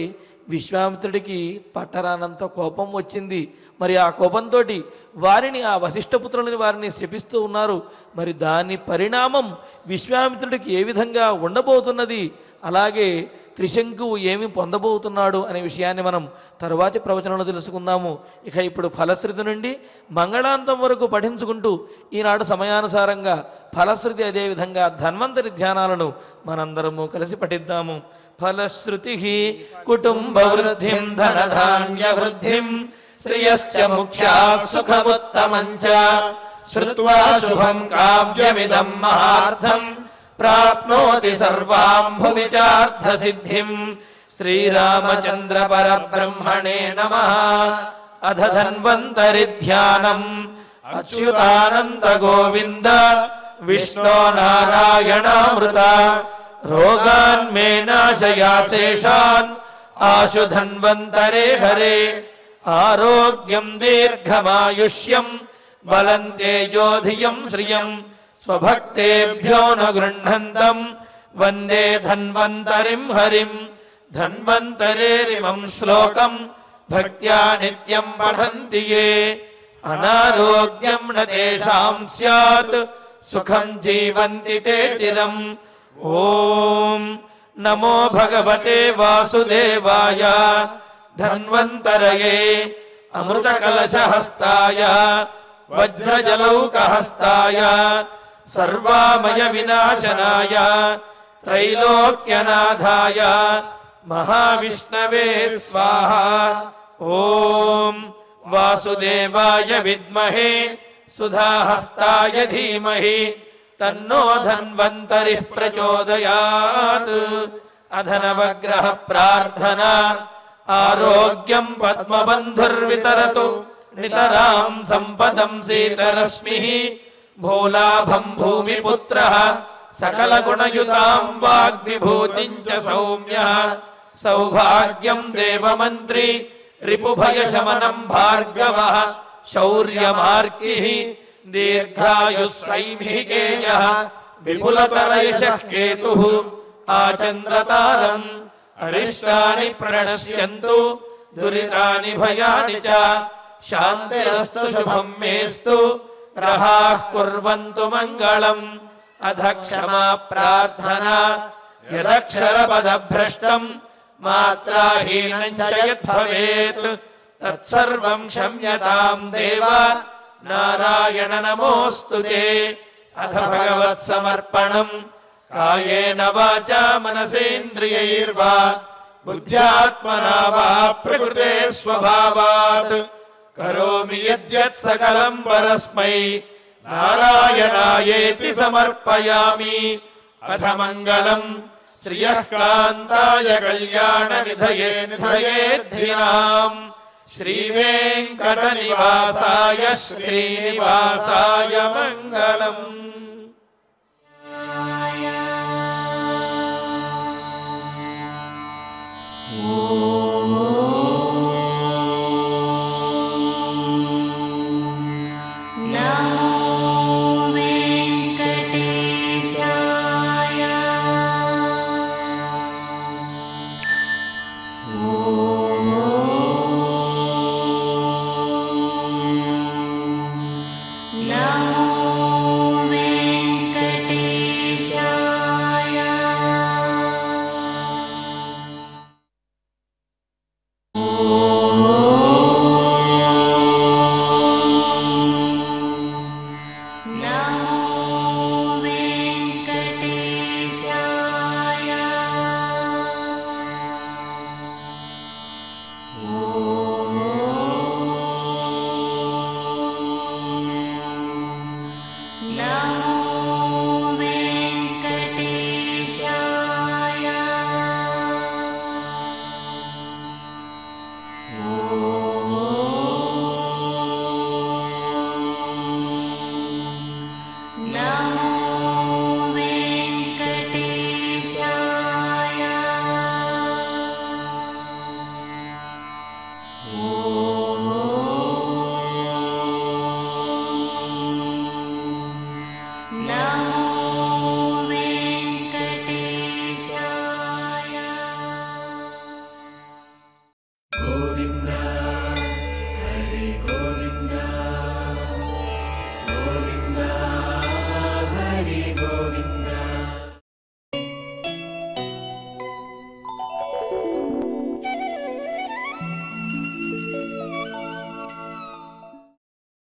విశ్వామిత్రుడికి పట్టరానంత కోపం వచ్చింది. మరి ఆ కోపంతో వారిని, ఆ వశిష్ఠపుత్రులని వారిని శపిస్తూ ఉన్నారు. మరి దాని పరిణామం విశ్వామిత్రుడికి ఏ విధంగా ఉండబోతున్నది, అలాగే త్రిశంకువు ఏమి పొందబోతున్నాడు అనే విషయాన్ని మనం తరువాతి ప్రవచనంలో తెలుసుకుందాము. ఇక ఇప్పుడు ఫలశ్రుతి నుండి మంగళాంతం వరకు పఠించుకుంటూ ఈనాడు సమయానుసారంగా ఫలశ్రుతి అదేవిధంగా ధన్వంతరి ధ్యానాలను మనందరము కలిసి పఠిద్దాము. ఫలశ్రుతి కుటుంబ వృద్ధిం ధనధాన్య వృద్ధిం శ్రియశ్చ ముఖ్యా సుఖముత్తమంచ శ్రుత్వా శుభం కావ్యమిదం మహార్థం ప్రాప్నోతి సర్వాం భువిచార్థ సిద్ధిం. శ్రీరామచంద్ర పరబ్రహ్మణే నమః. అధ ధన్వంతరి ధ్యానం అచ్యుతానంద గోవింద విష్ణో నారాయణామృత రోగాన్ మే నాశయా శేషాన్ ఆశు ధన్వంతరే హరే. ఆరోగ్యం దీర్ఘమాయుష్యం బలం తేజోధియం శ్రియం స్వభక్తేభ్యో న గృహ్ణంతం వందే ధన్వంతరిం హరిం. ధన్వంతరేరిమం శ్లోకం భక్త్యా నిత్యం పఠంతి యే అనారోగ్యం న తేషాం స్యాత్ సుఖం జీవంతి తే చిరం. ఓం నమో భగవతే వాసుదేవాయ ధన్వంతరయే అమృతకలశహస్తాయ వజ్రజలౌకహస్తాయ సర్వామయ వినాశనాయ త్రైలోక్యనాథాయ మహావిష్ణవే స్వాహ. ఓం వాసుదేవాయ విద్మహే సుధాహస్తాయ ధీమహి తన్నో ధన్వంతరి ప్రచోదయాత్. అధనవగ్రహ ప్రార్థన ఆరోగ్యం పద్మబంధుర్వితరతు नितरां सम्पदं सीतरश्मिः भूलाभं भूमिपुत्रः सकलगुणयुतां वाग्विभूतिं च सौम्यः सौभाग्यं देवमन्त्री रिपुभयशमनं भार्गवः शौर्यमार्किः दीर्घायुः सैमिकेयः विपुलतरयशः केतुः आचन्द्रतारम् अरिष्टानि प्रणश्यन्तु दुरितानि भयानि च शान्तिरस्तु शुभं मेस्तु ग्रहाः कुर्वन्तु मङ्गलम् अध क्षमा प्रार्थना यदक्षरपदभ्रष्टम् मात्राहीनं च यद्भवेत् तत्सर्वं क्षम्यतां देव नारायण नमोऽस्तु ते। अथ भगवत्समर्पणम् कायेन वाचा मनसेन्द्रियैर्वा बुद्ध्यात्मना वा प्रकृते स्वभावात् करोमि यद्यत् सकलं परस्मै नारायणायेति समर्पयामि। अथ मङ्गलम् श्रियः कान्ताय कल्याणनिधये निधयेऽर्थिनाम् श्रीवेङ्कटनिवासाय श्रीनिवासाय मङ्गलम्।